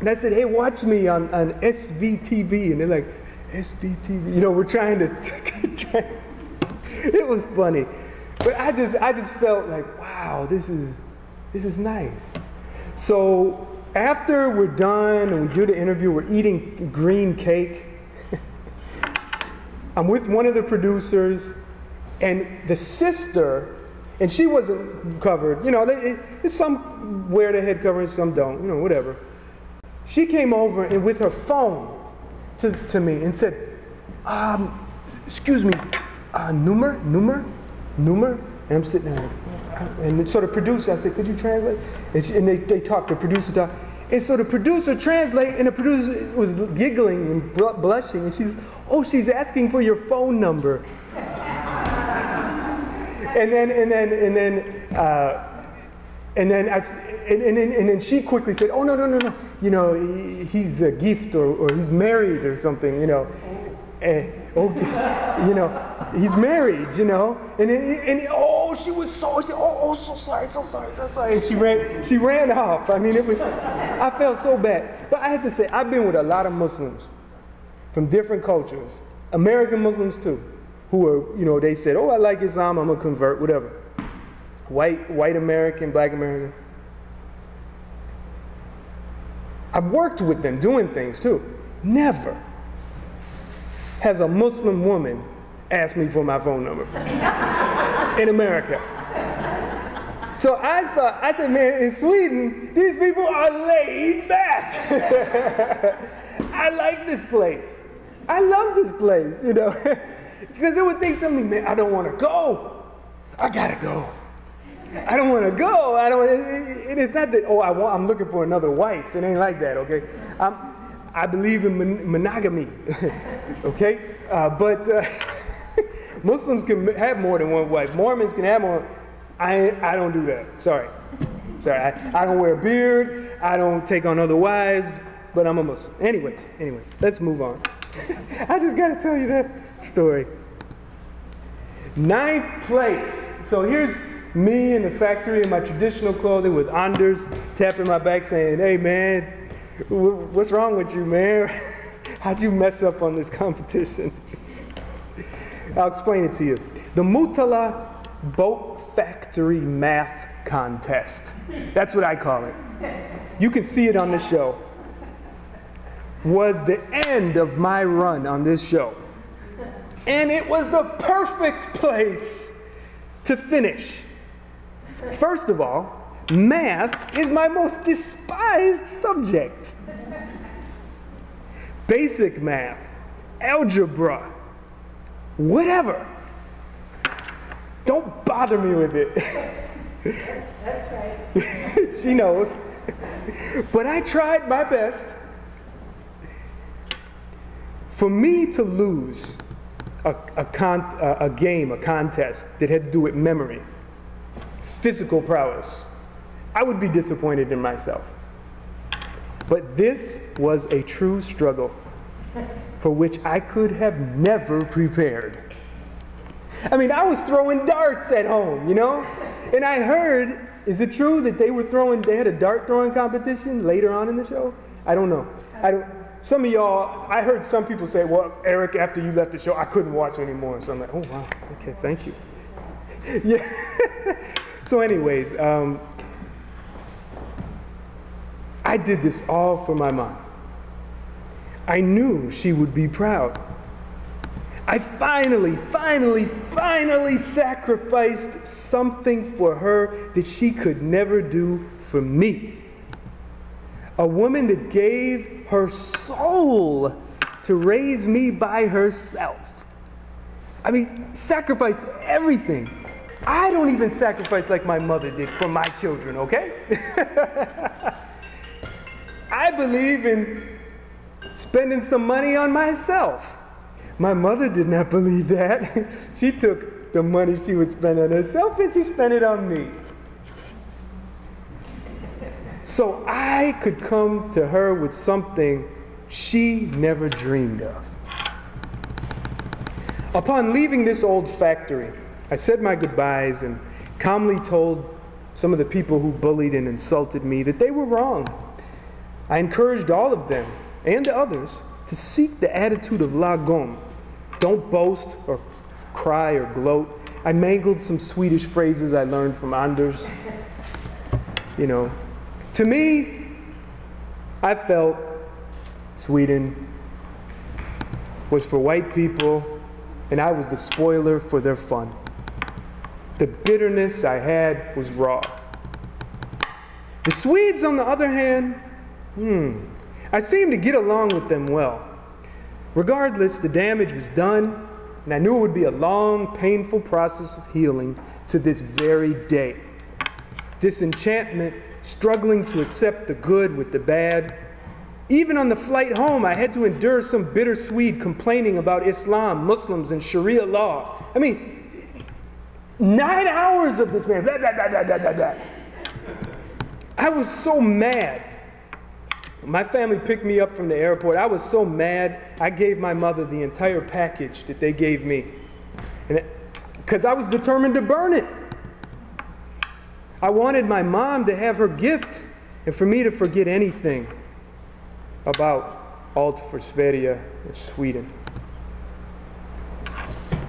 And I said, hey, watch me on SVTV. And they're like, SVTV? We're trying to... It was funny. But I just felt like, wow, this is nice. So after we're done and we do the interview, we're eating green cake. I'm with one of the producers. And the sister, and she wasn't covered, some wear their head covering, some don't, whatever. She came over and with her phone to me and said, excuse me, nummer? And I'm sitting there, and so the producer, I said, could you translate? And they talked, the producer talked. And so the producer translated, and the producer was giggling and blushing, and she's asking for your phone number. And then she quickly said, "Oh no, he's a gift or he's married or something, he's married, And she was so sorry, and she ran off. I mean, I felt so bad. But I had to say, I've been with a lot of Muslims from different cultures, American Muslims too, who are, you know, they said, oh, I like Islam, I'm gonna convert, whatever. White American, black American. I've worked with them doing things too. Never has a Muslim woman asked me for my phone number in America. So I said, man, in Sweden, these people are laid back. I like this place. I love this place, you know. Because they would think something, man, I don't want to go. I gotta go. I don't want to go. It's not that, oh, I'm looking for another wife. It ain't like that, okay? I believe in monogamy, okay? But Muslims can have more than one wife. Mormons can have more. I don't do that. Sorry. I don't wear a beard. I don't take on other wives, but I'm a Muslim. Anyways, let's move on. I just got to tell you that story. 9th place. So here's me in the factory in my traditional clothing with Anders tapping my back saying, hey, man, what's wrong with you, man? How'd you mess up on this competition? I'll explain it to you. The Mutala Boat Factory Math Contest. That's what I call it. You can see it on the show. Was the end of my run on this show. And it was the perfect place to finish. First of all, math is my most despised subject. Basic math, algebra, whatever. Don't bother me with it. That's right. She knows. But I tried my best. For me to lose a game, a contest that had to do with memory, physical prowess, I would be disappointed in myself. But this was a true struggle for which I could have never prepared. I mean, I was throwing darts at home, you know? And I heard, is it true that they had a dart throwing competition later on in the show? I don't know. Some of y'all, I heard some people say, well, Eric, after you left the show, I couldn't watch anymore. So I'm like, oh, wow, okay, thank you. Yeah. So anyways, I did this all for my mom. I knew she would be proud. I finally sacrificed something for her that she could never do for me. A woman that gave her soul to raise me by herself. I mean, sacrificed everything. I don't even sacrifice like my mother did for my children, okay? I believe in spending some money on myself. My mother did not believe that. She took the money she would spend on herself and she spent it on me. So I could come to her with something she never dreamed of. Upon leaving this old factory, I said my goodbyes and calmly told some of the people who bullied and insulted me that they were wrong. I encouraged all of them and the others to seek the attitude of lagom. Don't boast or cry or gloat. I mangled some Swedish phrases I learned from Anders. You know, to me, I felt Sweden was for white people and I was the spoiler for their fun. The bitterness I had was raw. The Swedes, on the other hand, I seemed to get along with them well. Regardless, the damage was done, and I knew it would be a long, painful process of healing to this very day. Disenchantment, struggling to accept the good with the bad. Even on the flight home, I had to endure some bitter Swede complaining about Islam, Muslims, and Sharia law. I mean, 9 hours of this man, blah, blah, blah, blah, blah, blah, blah. I was so mad. My family picked me up from the airport. I was so mad, I gave my mother the entire package that they gave me. Because I was determined to burn it. I wanted my mom to have her gift and for me to forget anything about Alt för Sverige, Sweden.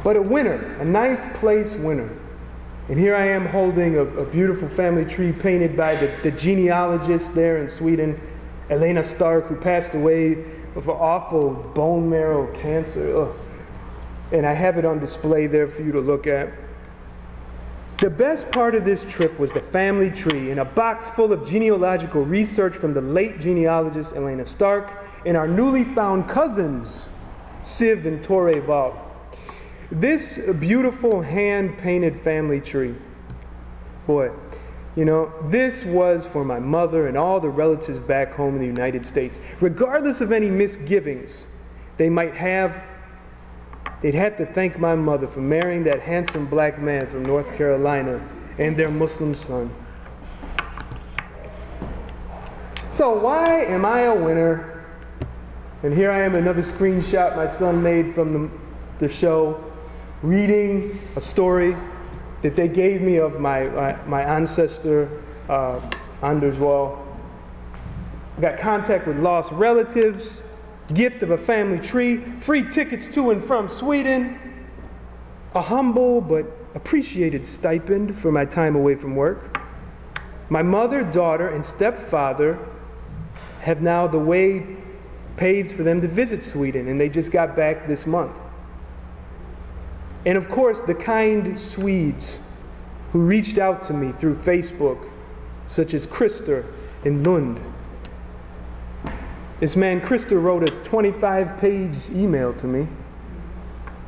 But a winner, a 9th place winner. And here I am holding a beautiful family tree painted by the genealogist there in Sweden, Elena Stark, who passed away of an awful bone marrow cancer. Ugh. And I have it on display there for you to look at. The best part of this trip was the family tree and a box full of genealogical research from the late genealogist Elena Stark and our newly found cousins, Siv and Tore Val. This beautiful hand-painted family tree, boy, you know, this was for my mother and all the relatives back home in the United States. Regardless of any misgivings they might have, they'd have to thank my mother for marrying that handsome black man from North Carolina and their Muslim son. So why am I a winner? And here I am, another screenshot my son made from the show, reading a story that they gave me of my ancestor, Anders Wall. I got contact with lost relatives, gift of a family tree, free tickets to and from Sweden, a humble but appreciated stipend for my time away from work. My mother, daughter, and stepfather have now the way paved for them to visit Sweden, and they just got back this month. And of course, the kind Swedes who reached out to me through Facebook, such as Christer in Lund. This man, Christer, wrote a 25-page email to me,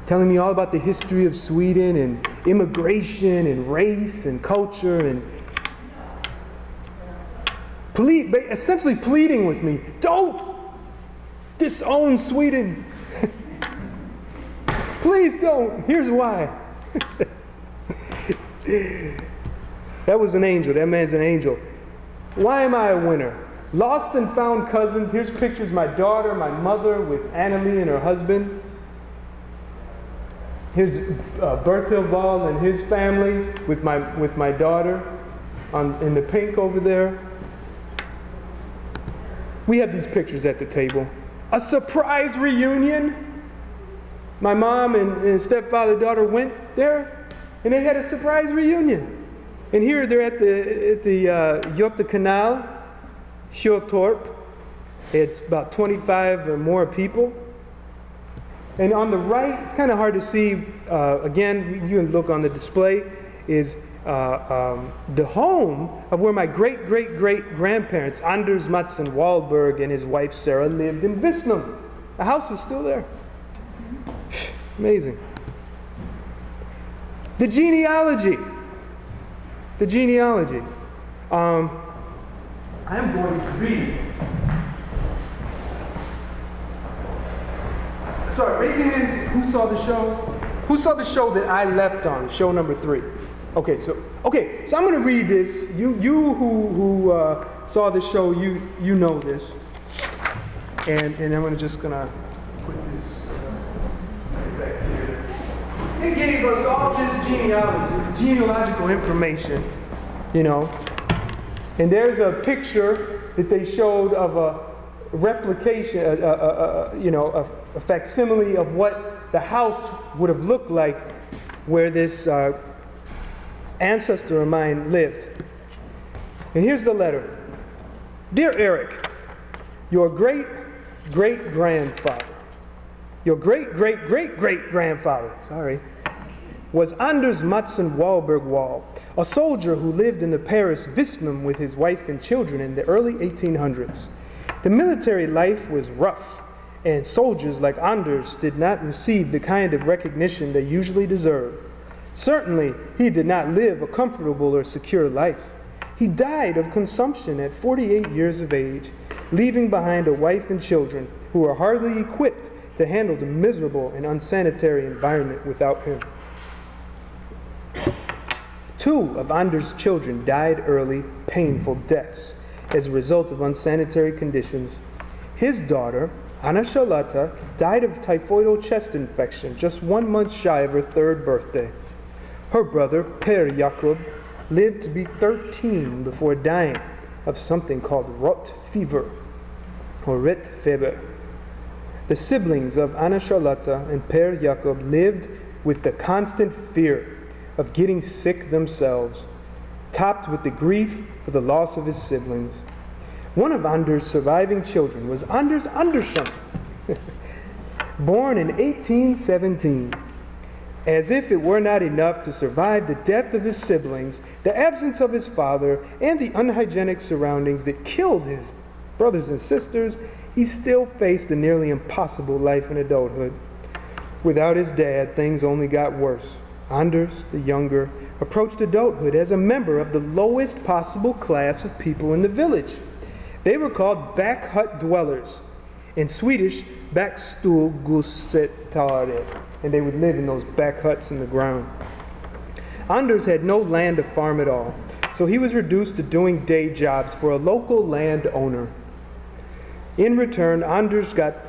telling me all about the history of Sweden and immigration and race and culture, and essentially pleading with me, don't disown Sweden. Please don't. Here's why. That was an angel. That man's an angel. Why am I a winner? Lost and found cousins. Here's pictures of my daughter, my mother with Annalie and her husband. Here's Bertil Wall and his family with my daughter in the pink over there. We have these pictures at the table. A surprise reunion. My mom and stepfather daughter went there, and they had a surprise reunion. And here they're at the Göta Canal, Sjötorp. It's about 25 or more people. And on the right, it's kind of hard to see, again, you can look on the display, is the home of where my great-great-great-grandparents, Anders Mattsson Wahlberg and his wife Sarah, lived in Visnum. The house is still there. Amazing. The genealogy. The genealogy. I am going to read. Sorry, raise your hands. Who saw the show? Who saw the show that I left on? Show number 3. Okay, so I'm going to read this. You who saw the show, you know this. And I'm just going to put this right back here. They gave us all this genealogical information, you know. And there's a picture that they showed of a replication, a facsimile of what the house would have looked like where this ancestor of mine lived. And here's the letter. Dear Eric, your great-great-grandfather, was Anders Mattsson Wahlberg Wall, a soldier who lived in the Paris Visnum with his wife and children in the early 1800s. The military life was rough, and soldiers like Anders did not receive the kind of recognition they usually deserved. Certainly, he did not live a comfortable or secure life. He died of consumption at 48 years of age, leaving behind a wife and children who were hardly equipped to handle the miserable and unsanitary environment without him. 2 of Anders' children died early, painful deaths as a result of unsanitary conditions. His daughter, Anna Charlotta, died of typhoidal chest infection just 1 month shy of her 3rd birthday. Her brother, Per Jakob, lived to be 13 before dying of something called rot fever, or ret fever. The siblings of Anna Charlotta and Per Jakob lived with the constant fear of getting sick themselves, topped with the grief for the loss of his siblings. One of Anders' surviving children was Anders Andersson, born in 1817. As if it were not enough to survive the death of his siblings, the absence of his father, and the unhygienic surroundings that killed his brothers and sisters, he still faced a nearly impossible life in adulthood. Without his dad, things only got worse. Anders, the younger, approached adulthood as a member of the lowest possible class of people in the village. They were called back hut dwellers, in Swedish, backstuggusetare, and they would live in those back huts in the ground. Anders had no land to farm at all, so he was reduced to doing day jobs for a local landowner. In return, Anders got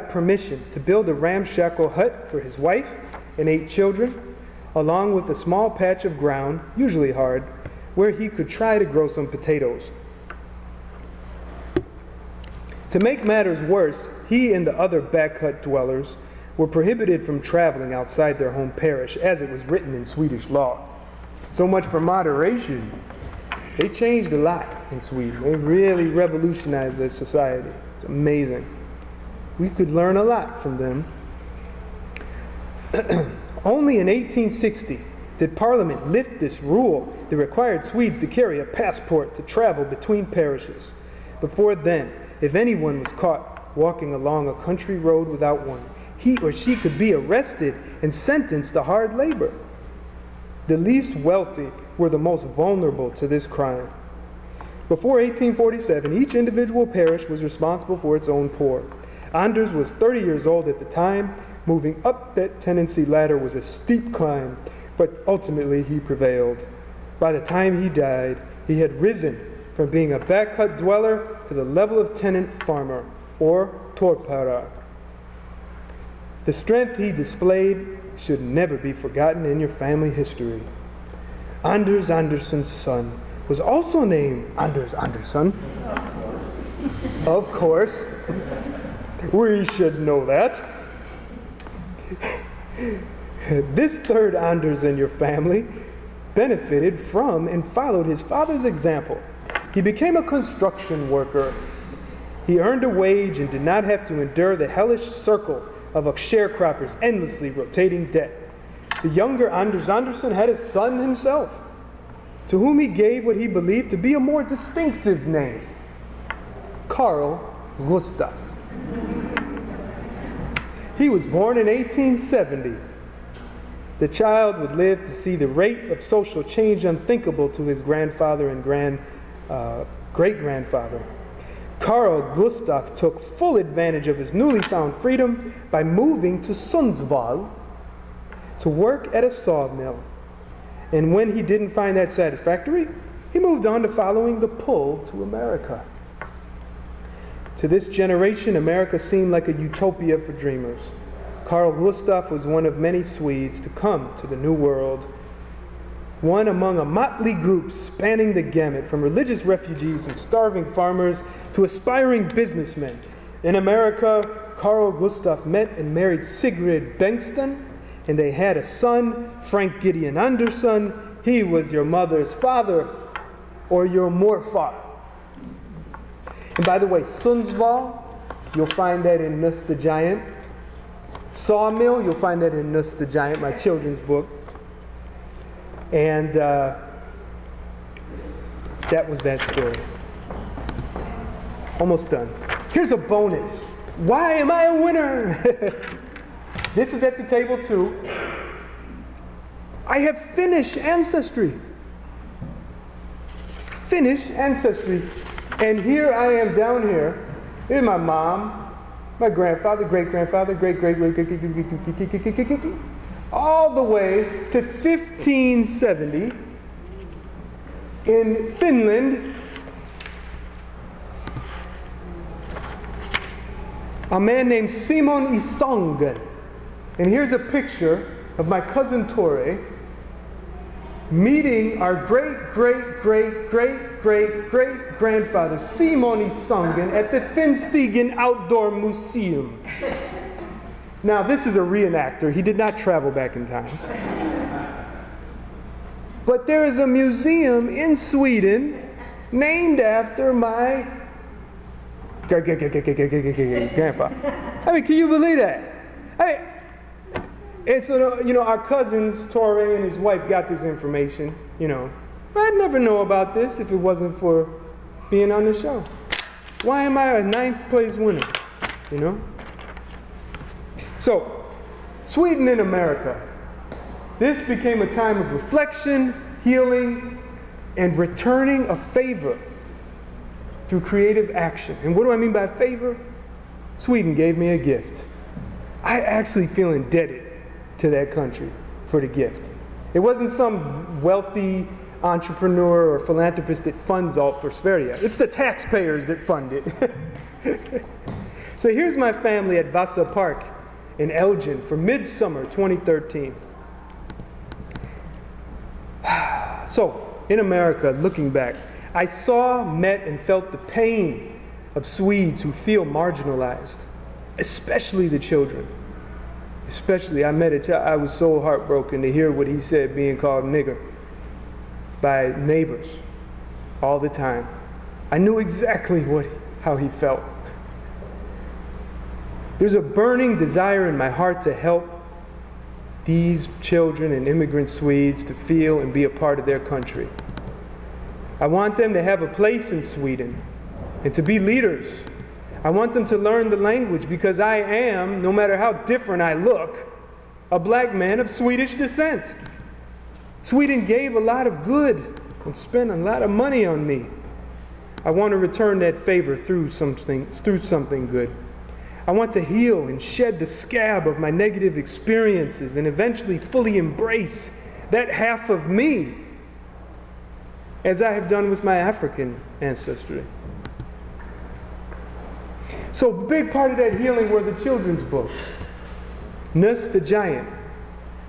permission to build a ramshackle hut for his wife and 8 children, along with a small patch of ground, usually hard, where he could try to grow some potatoes. To make matters worse, he and the other back hut dwellers were prohibited from traveling outside their home parish, as it was written in Swedish law. So much for moderation. They changed a lot in Sweden. They really revolutionized their society. It's amazing. We could learn a lot from them. Only in 1860 did Parliament lift this rule that required Swedes to carry a passport to travel between parishes. Before then, if anyone was caught walking along a country road without one, he or she could be arrested and sentenced to hard labor. The least wealthy were the most vulnerable to this crime. Before 1847, each individual parish was responsible for its own poor. Anders was 30 years old at the time. Moving up that tenancy ladder was a steep climb, but ultimately he prevailed. By the time he died, he had risen from being a back hut dweller to the level of tenant farmer, or torpare. The strength he displayed should never be forgotten in your family history. Anders Andersson's son was also named Anders Andersson. Of course, we should know that. This third Anders in your family benefited from and followed his father's example. He became a construction worker. He earned a wage and did not have to endure the hellish circle of a sharecropper's endlessly rotating debt. The younger Anders Andersson had a son himself, to whom he gave what he believed to be a more distinctive name, Carl Gustaf. He was born in 1870. The child would live to see the rate of social change unthinkable to his grandfather and great-grandfather. Carl Gustaf took full advantage of his newly found freedom by moving to Sundsvall to work at a sawmill. And when he didn't find that satisfactory, he moved on to following the pull to America. To this generation, America seemed like a utopia for dreamers. Carl Gustaf was one of many Swedes to come to the New World, one among a motley group spanning the gamut from religious refugees and starving farmers to aspiring businessmen. In America, Carl Gustaf met and married Sigrid Bengtsson, and they had a son, Frank Gideon Andersson. He was your mother's father, or your morfar. And by the way, Sundsvall, you'll find that in Nuss the Giant. Sawmill, you'll find that in Nuss the Giant, my children's book. And that was that story. Almost done. Here's a bonus. Why am I a winner? This is at the table too. I have Finnish ancestry. Finnish ancestry. And here I am down here. Here's my mom, my grandfather, great-grandfather, great-great-great-great-great-great-great-great-great-great, all the way to 1570 in Finland. A man named Simon Isongen. And here's a picture of my cousin Tore. meeting our great-great-great-great-great-grandfather, Simoni Sungen, at the Finstigen Outdoor Museum. Now, this is a reenactor. He did not travel back in time. But there is a museum in Sweden named after my grandfather. I mean, can you believe that? And so, our cousins, Torre and his wife, got this information, I'd never know about this if it wasn't for being on the show. Why am I a 9th place winner, So, Sweden and America. This became a time of reflection, healing, and returning a favor through creative action. And what do I mean by favor? Sweden gave me a gift. I actually feel indebted to that country for the gift. It wasn't some wealthy entrepreneur or philanthropist that funds all for Sverige. It's the taxpayers that fund it. So here's my family at Vasa Park in Elgin for Midsummer 2013. So, in America, looking back, I saw, met, and felt the pain of Swedes who feel marginalized, especially the children. Especially, I met a child, I was so heartbroken to hear what he said being called nigger by neighbors all the time. I knew exactly how he felt. There's a burning desire in my heart to help these children and immigrant Swedes to feel and be a part of their country. I want them to have a place in Sweden and to be leaders. I want them to learn the language because I am, no matter how different I look, a black man of Swedish descent. Sweden gave a lot of good and spent a lot of money on me. I want to return that favor through something good. I want to heal and shed the scab of my negative experiences and eventually fully embrace that half of me, as I have done with my African ancestry. So a big part of that healing were the children's books. Nus the Giant,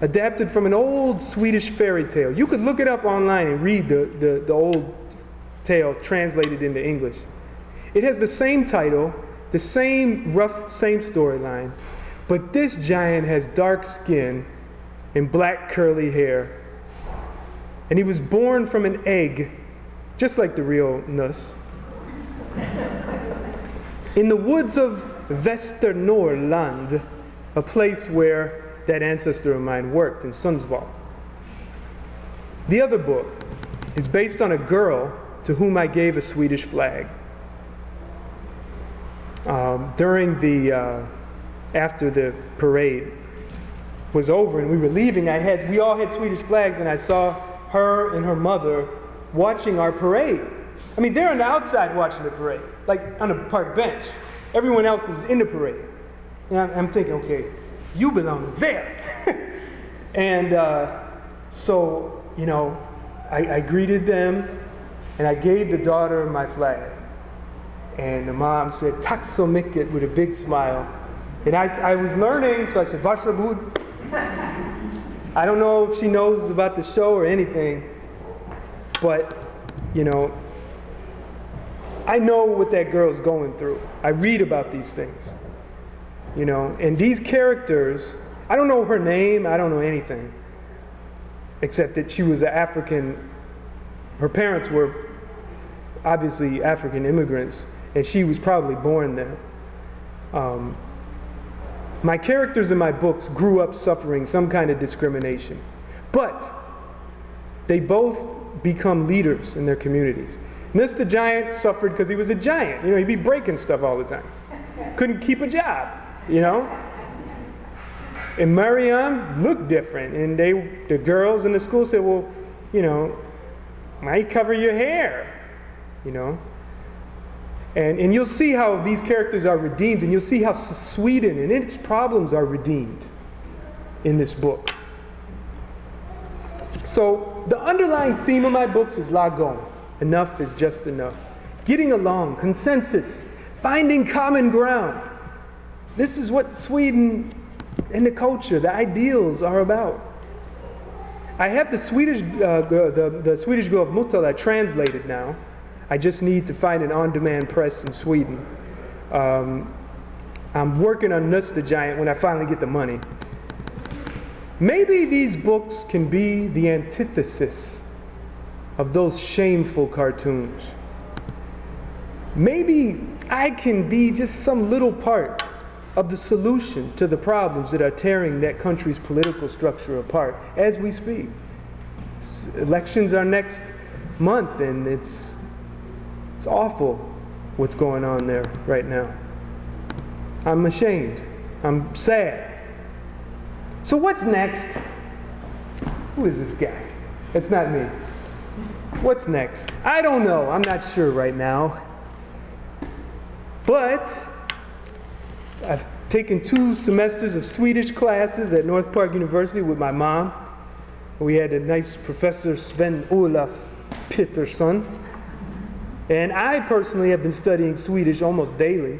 adapted from an old Swedish fairy tale. You could look it up online and read the old tale translated into English. It has the same title, the same storyline, but this giant has dark skin and black curly hair. And he was born from an egg, just like the real Nus, in the woods of Västernorrland, a place where that ancestor of mine worked in Sundsvall. The other book is based on a girl to whom I gave a Swedish flag. After the parade was over and we were leaving, we all had Swedish flags, and I saw her and her mother watching our parade. I mean, they're on the outside watching the parade, like on a park bench. Everyone else is in the parade. And I'm thinking, okay, you belong there. And so, I greeted them, and I gave the daughter my flag. And the mom said, "Tack så mycket," with a big smile. And I was learning, so I said, "Varsågod." I don't know if she knows about the show or anything, but, I know what that girl's going through. I read about these things, and these characters, I don't know her name, I don't know anything, except that she was an African, her parents were obviously African immigrants, and she was probably born there. My characters in my books grew up suffering some kind of discrimination, but they both become leaders in their communities. Nus the Giant suffered because he was a giant. He'd be breaking stuff all the time. Couldn't keep a job, And Mariam looked different, and the girls in the school said, "Well, why you cover your hair?" And you'll see how these characters are redeemed, and you'll see how Sweden and its problems are redeemed in this book. So the underlying theme of my books is lagom. Enough is just enough. Getting along, consensus, finding common ground. This is what Sweden and the culture, the ideals are about. I have the Swedish girl of Mutala translated now. I just need to find an on-demand press in Sweden. I'm working on Nuts the Giant when I finally get the money. Maybe these books can be the antithesis of those shameful cartoons. Maybe I can be just some little part of the solution to the problems that are tearing that country's political structure apart as we speak. Elections are next month, and it's awful what's going on there right now. I'm ashamed. I'm sad. So what's next? Who is this guy? It's not me. What's next? I don't know. I'm not sure right now. But I've taken 2 semesters of Swedish classes at North Park University with my mom. We had a nice professor, Sven Olaf Pettersson. And I personally have been studying Swedish almost daily,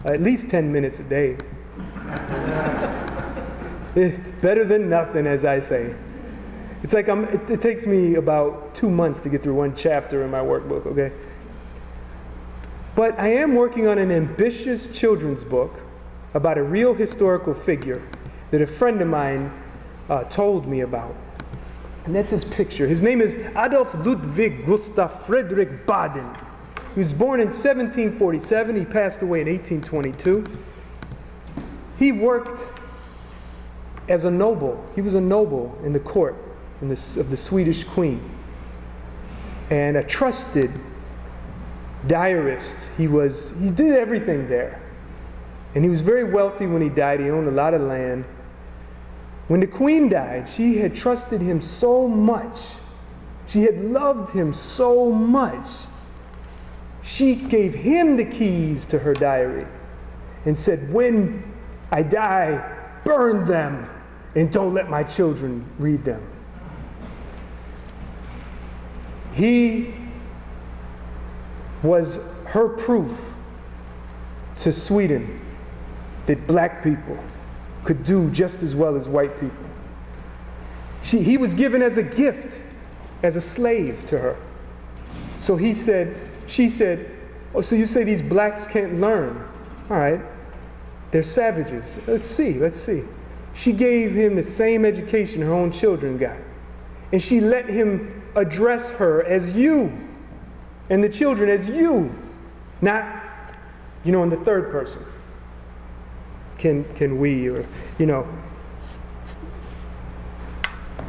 at least 10 minutes a day. Better than nothing, as I say. It's like it takes me about 2 months to get through 1 chapter in my workbook, okay? But I am working on an ambitious children's book about a real historical figure that a friend of mine told me about. And that's his picture. His name is Adolf Ludwig Gustav Fredrik Baden. He was born in 1747. He passed away in 1822. He worked as a noble. He was a noble in the court of the Swedish queen. And a trusted diarist. He did everything there. And he was very wealthy when he died. He owned a lot of land. When the queen died, she had trusted him so much. She had loved him so much. She gave him the keys to her diary and said, "When I die, burn them and don't let my children read them." He was her proof to Sweden that black people could do just as well as white people. He was given as a gift, as a slave to her. So she said, "Oh, so you say these blacks can't learn? All right, they're savages. Let's see. She gave him the same education her own children got. And she let him address her as you, and the children as you, not, in the third person. Can we, or,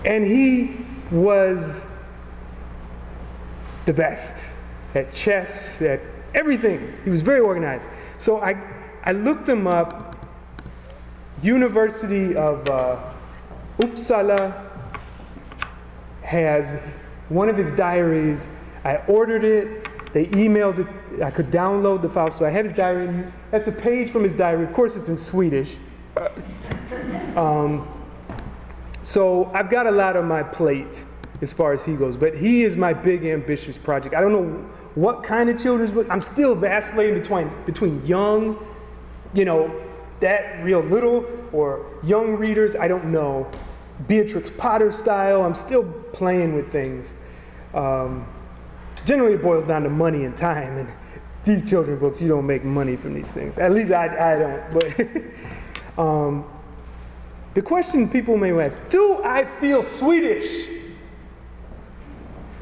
And he was the best at chess, at everything. He was very organized. So I looked him up. University of Uppsala has one of his diaries. I ordered it. They emailed it. I could download the file. So I have his diary. That's a page from his diary. Of course, it's in Swedish. So I've got a lot on my plate as far as he goes. But he is my big, ambitious project. I don't know what kind of children's book. I'm still vacillating between young, that real little, or young readers. I don't know. Beatrix Potter style. I'm still playing with things. Generally, it boils down to money and time. And these children's books, you don't make money from these things. At least I don't. But the question people may ask, do I feel Swedish?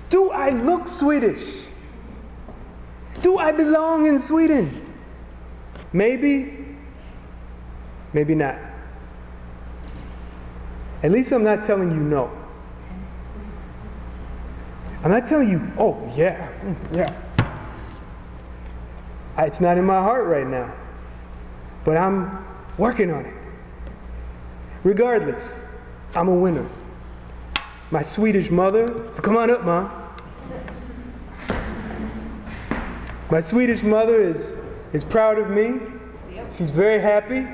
Do I look Swedish? Do I belong in Sweden? Maybe, maybe not. At least I'm not telling you no. I'm not telling you, oh, yeah. It's not in my heart right now. But I'm working on it. Regardless, I'm a winner. My Swedish mother, so come on up, Mom. My Swedish mother is proud of me. She's very happy.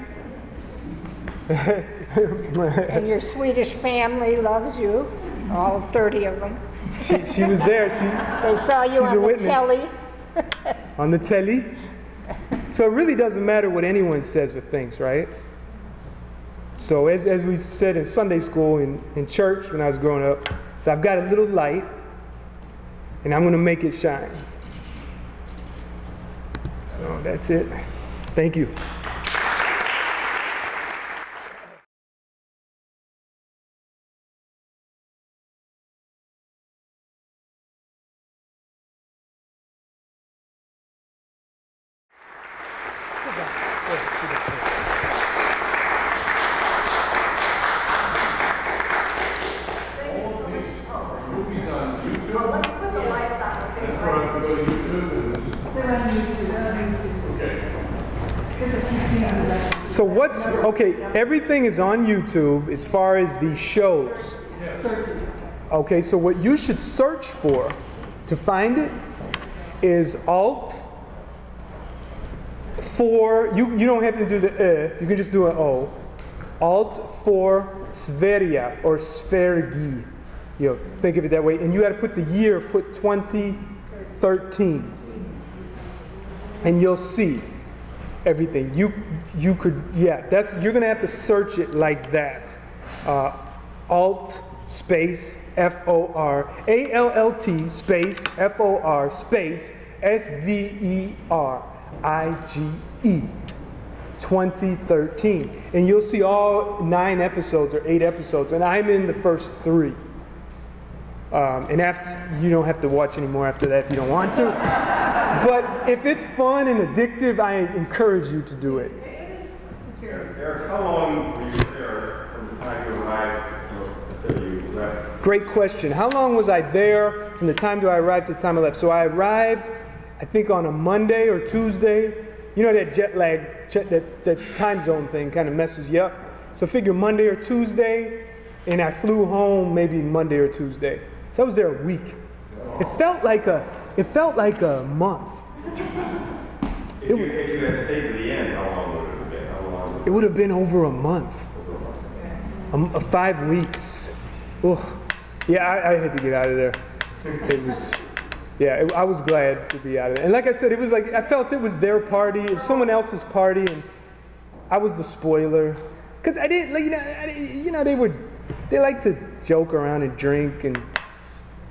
And your Swedish family loves you, all 30 of them. She was there. They saw you on the telly. On the telly. So it really doesn't matter what anyone says or thinks, right? So as we said in Sunday school, in church when I was growing up, so I've got a little light, and I'm going to make it shine. So that's it. Thank you. So everything is on YouTube as far as these shows. Okay, so what you should search for to find it is Alt for, you don't have to do the you can just do an O. Alt for Sverige or Sverigi. You know, think of it that way. And you got to put the year, put 2013. And you'll see everything. You could, yeah, you're going to have to search it like that. Alt space FOR, ALLT space FOR space SVERIGE 2013. And you'll see all 9 episodes or 8 episodes. And I'm in the first 3. And after, you don't have to watch anymore after that if you don't want to. But if it's fun and addictive, I encourage you to do it. Eric, how long were you there from the time you arrived until you left? Great question. How long was I there from the time I arrived to the time I left? So I arrived, I think, on a Monday or Tuesday. You know that jet lag, that time zone thing kind of messes you up. So figure Monday or Tuesday, and I flew home maybe Monday or Tuesday. So I was there a week. It felt like a month. If you had stayed to the end, how long would it have been? How long? It would have been over a month. 5 weeks. Oh, yeah, I had to get out of there. It was, yeah, I was glad to be out of there. And like I said, it was like, I felt it was their party, it was someone else's party, and I was the spoiler. Because I didn't, like, they like to joke around and drink and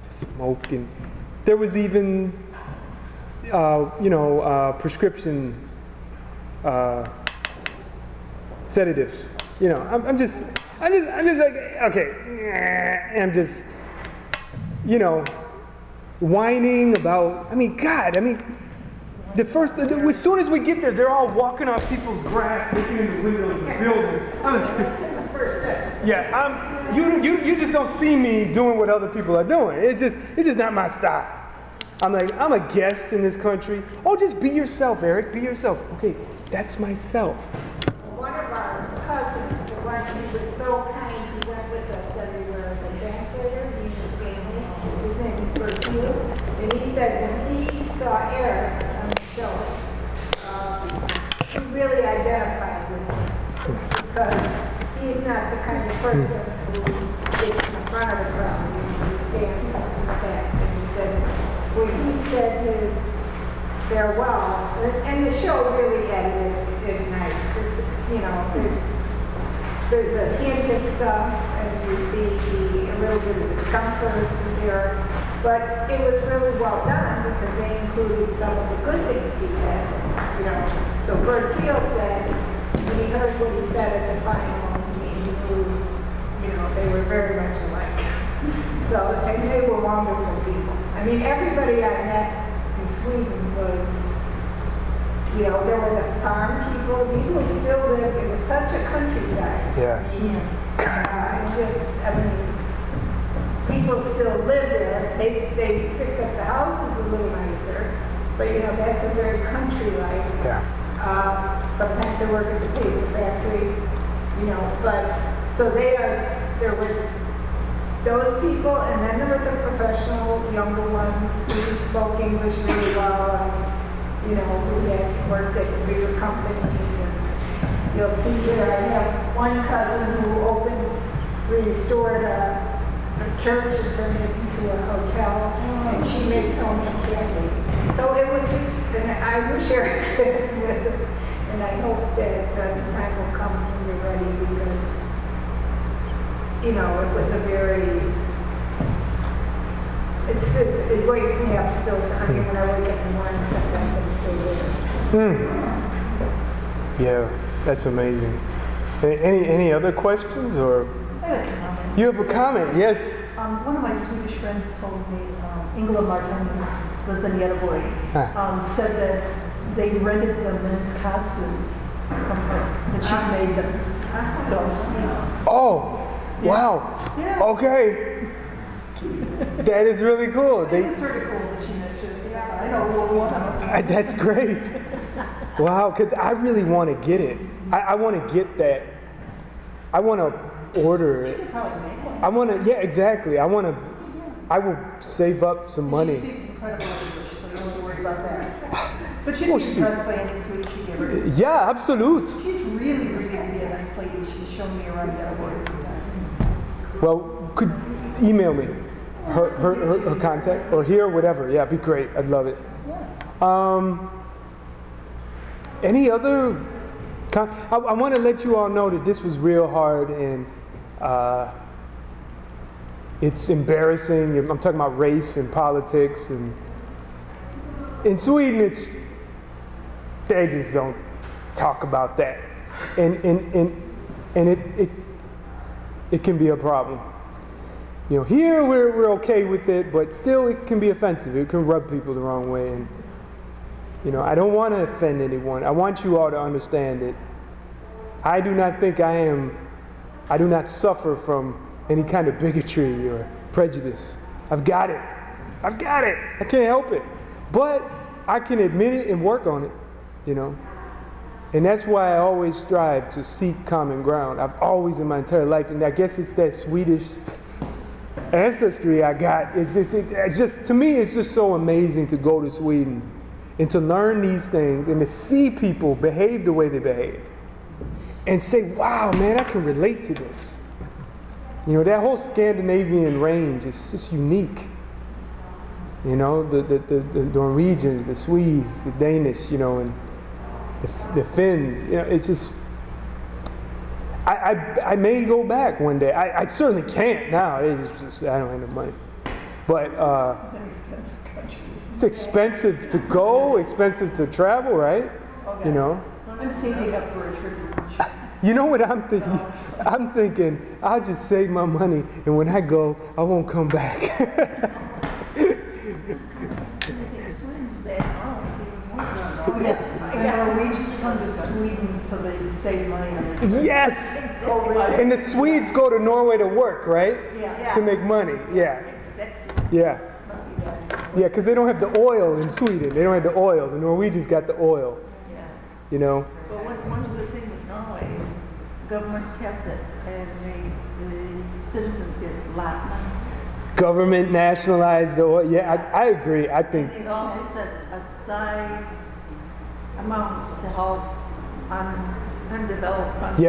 smoke, and there was even, prescription sedatives. You know, I'm just like, okay, I'm just, whining about, as soon as we get there, they're all walking on people's grass, looking in the windows of the building. You just don't see me doing what other people are doing. It's just not my style. I'm like, I'm a guest in this country. Oh, just be yourself, Eric, be yourself. Okay, that's myself. One of our cousins, the one who was so kind, he went with us everywhere as a translator, he and his family. His name is Birthplace. And he said when he saw Eric on the show, he really identified with him. Because he's not the kind of person who gets in front of the crowd. He stands in the back. And he said, when he said his farewell, and the show really ended it nice. It's, there's a hint of stuff, and you see a little bit of discomfort there, but it was really well done because they included some of the good things he said. So Bertil said when he heard what he said at the final, he knew, they were very much alike. So, and they were wonderful people. Everybody I met in Sweden was, there were the farm people. People still lived. It was such a countryside. Yeah. People still live there. They fix up the houses a little nicer, but that's a very country life. Yeah. Sometimes they work at the paper factory, but so there were those people, and then there were the professional younger ones who spoke English really well, and, who had worked at bigger companies. And you'll see here, I have one cousin who restored a church and turned it into a hotel, and she made so much candy. So it was just, and I wish Eric lived with us, and I hope that the time will come when we're already because, you know, it was a very, it wakes me up still. I mean, when I wake up in the morning, sometimes I'm still there. Yeah, that's amazing. Any other questions or? I have a comment. You have a comment, yes. One of my Swedish friends told me, Ingela Martin was in Göteborg, said that they rented the men's costumes from her, that she made them. So, Oh, yeah. Wow. Yeah. Okay. That is really cool. It's sort of cool that she mentioned it. I know one of them. That's great. Wow, because I really want to get it. I want to get that. I want to order it. You could probably make one. I want to, yeah, exactly. I will save up some money. She speaks incredible English, so you don't have to worry about that. But she'd Well, be impressed by any Swedish she ever. Yeah, absolute. She's really, really, really a nice lady. She's shown me around Göteborg. Well, could email me her contact or here, whatever. Yeah, it'd be great. I'd love it. Any other? I want to let you all know that this was real hard and it's embarrassing. I'm talking about race and politics, and in Sweden, they just don't talk about that, and it can be a problem. You know, here we're okay with it, but still it can be offensive. It can rub people the wrong way, and you know, I don't want to offend anyone. I want you all to understand that I do not think I do not suffer from any kind of bigotry or prejudice. I've got it. I can't help it. But I can admit it and work on it, you know. And that's why I always strive to seek common ground. I've always in my entire life, and I guess it's that Swedish ancestry I got. It's just, to me, it's just so amazing to go to Sweden and to learn these things and to see people behave the way they behave and say, wow, man, I can relate to this. You know, that whole Scandinavian range is just unique. You know, the Norwegians, the Swedes, the Danish, you know, and the Finns. You know, it's just, I may go back one day. I certainly can't now. It's just, I don't have no money. But It's an expensive country. it's expensive to go, expensive to travel, right? Okay. You know. I'm saving up for a trip. You know what I'm thinking? I'm thinking I'll just save my money, and when I go, I won't come back. Oh, yes. The Norwegians come to Sweden so they can save money. Yes! And the Swedes go to Norway to work, right? Yeah. To make money, yeah. Yeah. Yeah, because they don't have the oil in Sweden. They don't have the oil. The Norwegians got the oil. Yeah. You know? But one of the things with Norway is government kept it and the citizens get allotments. Government nationalized the oil. Yeah, I agree. I think. And it also set aside amounts to help undeveloped countries.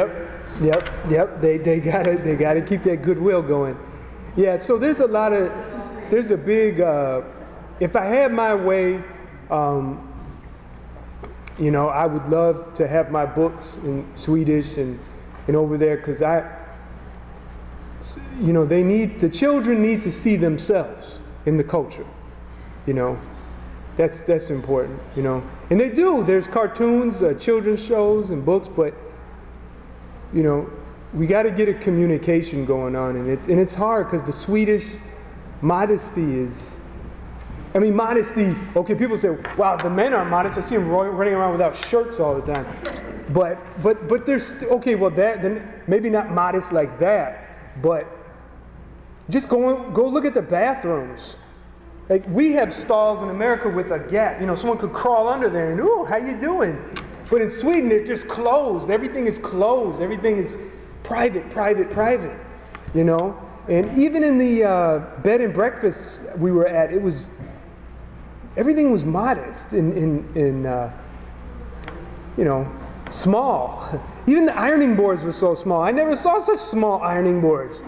Yep. They gotta keep that goodwill going. Yeah. So there's a big. If I had my way, you know, I would love to have my books in Swedish and over there, because you know, the children need to see themselves in the culture. You know, that's important. You know, and they do. There's cartoons, children's shows, and books, but you know, we got to get a communication going on, and it's hard because the Swedish modesty is. I mean, modesty. Okay, people say, "Wow, the men are modest." I see them running around without shirts all the time. But there's okay. Well, then maybe not modest like that, but just go look at the bathrooms. Like, we have stalls in America with a gap. You know, someone could crawl under there and, ooh, how you doing? But in Sweden, they're just closed. Everything is closed. Everything is private. You know, and even in the bed and breakfast we were at, everything was modest in you know, small. Even the ironing boards were so small. I never saw such small ironing boards.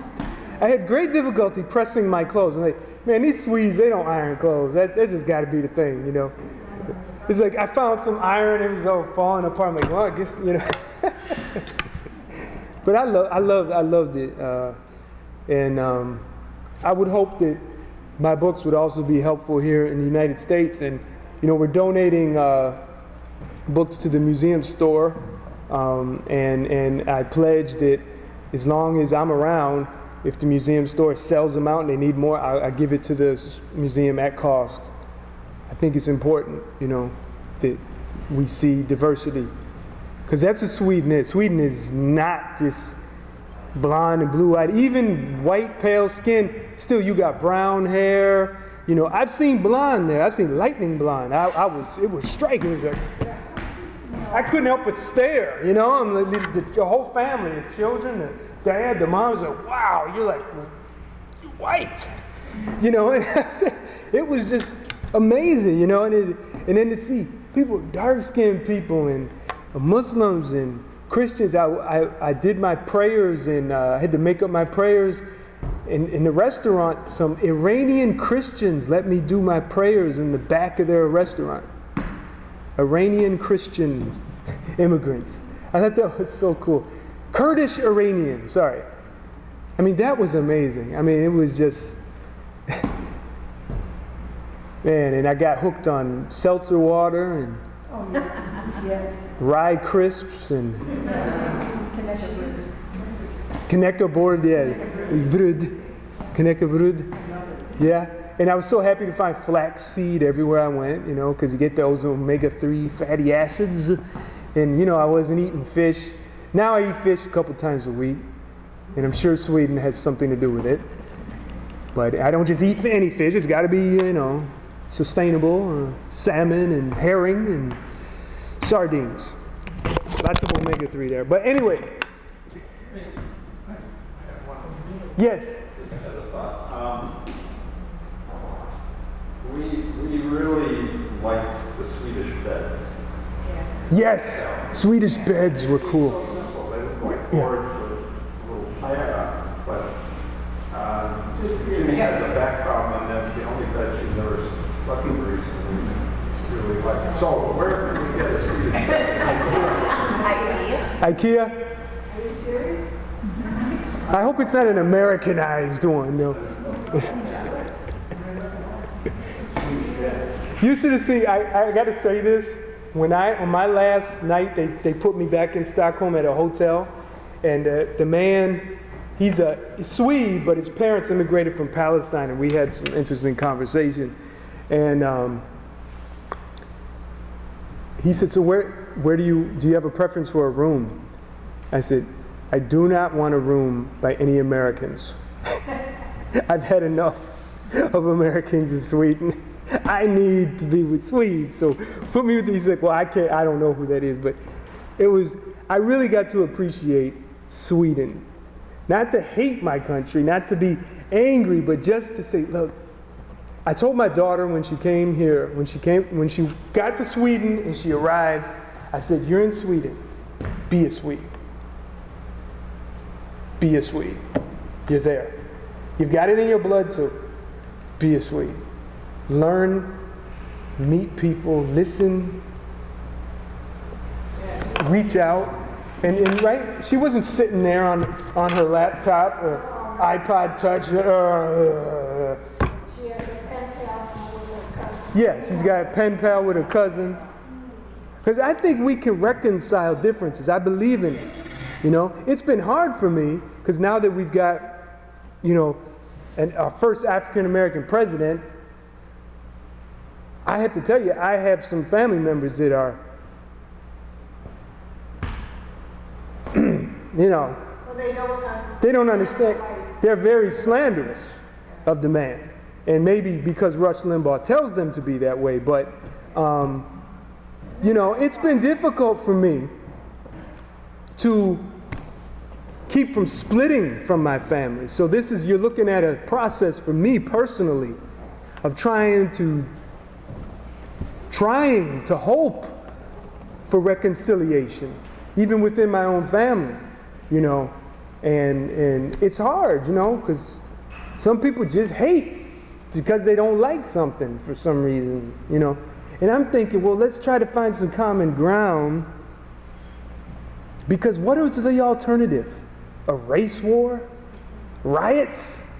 I had great difficulty pressing my clothes. I'm like, man, these Swedes, they don't iron clothes. That just got to be the thing, you know. It's like I found some iron, it was all falling apart. I'm like, well, I guess, you know. But I loved it, and I would hope that my books would also be helpful here in the United States. And you know, we're donating books to the museum store, and I pledge that as long as I'm around, if the museum store sells them out and they need more, I give it to the museum at cost. I think it's important, you know, that we see diversity. Because that's what Sweden is. Sweden is not this blonde and blue-eyed, even white, pale skin. Still, you got brown hair. You know, I've seen blonde there. I've seen lightning blonde. It was striking. It was like, I couldn't help but stare, you know. The whole family, the children, the dad, the mom was like, wow, you're like, you're white. You know, it was just amazing, you know. And then to see people, dark-skinned people, and Muslims and Christians. I did my prayers, and I had to make up my prayers. In the restaurant, some Iranian Christians let me do my prayers in the back of their restaurant. Iranian Christians, immigrants. I thought that was so cool. Kurdish Iranian, sorry. I mean, that was amazing. I mean, it was just, man, and I got hooked on seltzer water and rye crisps and knekkebrød, knekkebrød, yeah. And I was so happy to find flaxseed everywhere I went, you know, because you get those omega-3 fatty acids. And, you know, I wasn't eating fish. Now I eat fish a couple times a week. And I'm sure Sweden has something to do with it. But I don't just eat any fish. It's got to be, you know, sustainable. Salmon and herring and sardines. Lots of omega-3 there. But anyway. Yes? We really liked the Swedish beds. Yes, Swedish beds were cool. Simple. They look like boards with a little pad up, but Jimmy has a back problem, and that's the only bed she's ever slept in recently. It's really like, so where can we get a Swedish bed? IKEA? Are you serious? I hope it's not an Americanized one, no. You should have seen, I got to say this, on my last night, they put me back in Stockholm at a hotel, and the man, he's a Swede, but his parents immigrated from Palestine, and we had some interesting conversation. And he said, so where do you have a preference for a room? I said, I do not want a room by any Americans. I've had enough of Americans in Sweden. I need to be with Swedes, so put me with these. Like, well, I don't know who that is, but I really got to appreciate Sweden. Not to hate my country, not to be angry, but just to say, look, I told my daughter when she came here, when she got to Sweden and she arrived, I said, you're in Sweden, be a Swede. Be a Swede. You're there. You've got it in your blood too. Be a Swede. Learn, meet people, listen, reach out. And right, she wasn't sitting there on her laptop or iPod Touch. She has a pen pal with her cousin. Yeah, she's got a pen pal with her cousin. Because I think we can reconcile differences. I believe in it. You know, it's been hard for me because now that we've got, you know, our first African-American president, I have to tell you, I have some family members that are, you know, Well, they don't understand. They're very slanderous of the man. And maybe because Rush Limbaugh tells them to be that way. But, you know, it's been difficult for me to keep from splitting from my family. So you're looking at a process for me personally of trying to hope for reconciliation, even within my own family, you know, and it's hard, you know, because some people just hate because they don't like something for some reason, you know, and I'm thinking, well, let's try to find some common ground, because what is the alternative? a race war, riots,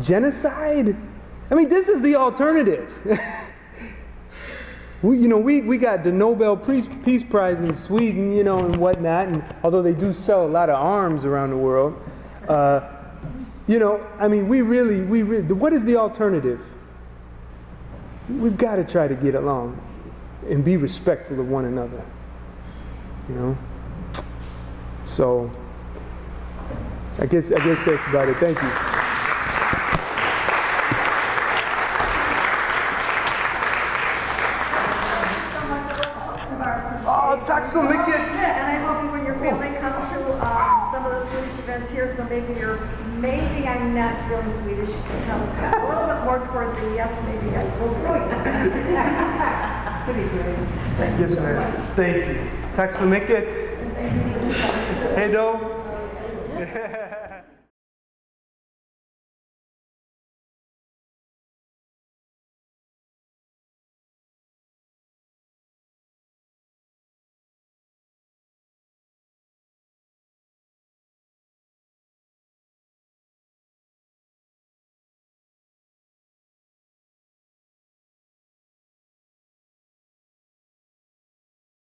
genocide. I mean, this is the alternative. We got the Nobel Peace Prize in Sweden, and whatnot, and although they do sell a lot of arms around the world, I mean, we really, what is the alternative? We've got to try to get along and be respectful of one another, So, I guess that's about it. Thank you. Tack så mycket. Yeah, and I hope you and your family come to some of the Swedish events here. So maybe I'm not feeling Swedish. You can come a little bit more toward the yes, maybe I will be. Pretty great. Thank you so much. Thank you. Tack så mycket. Hej då.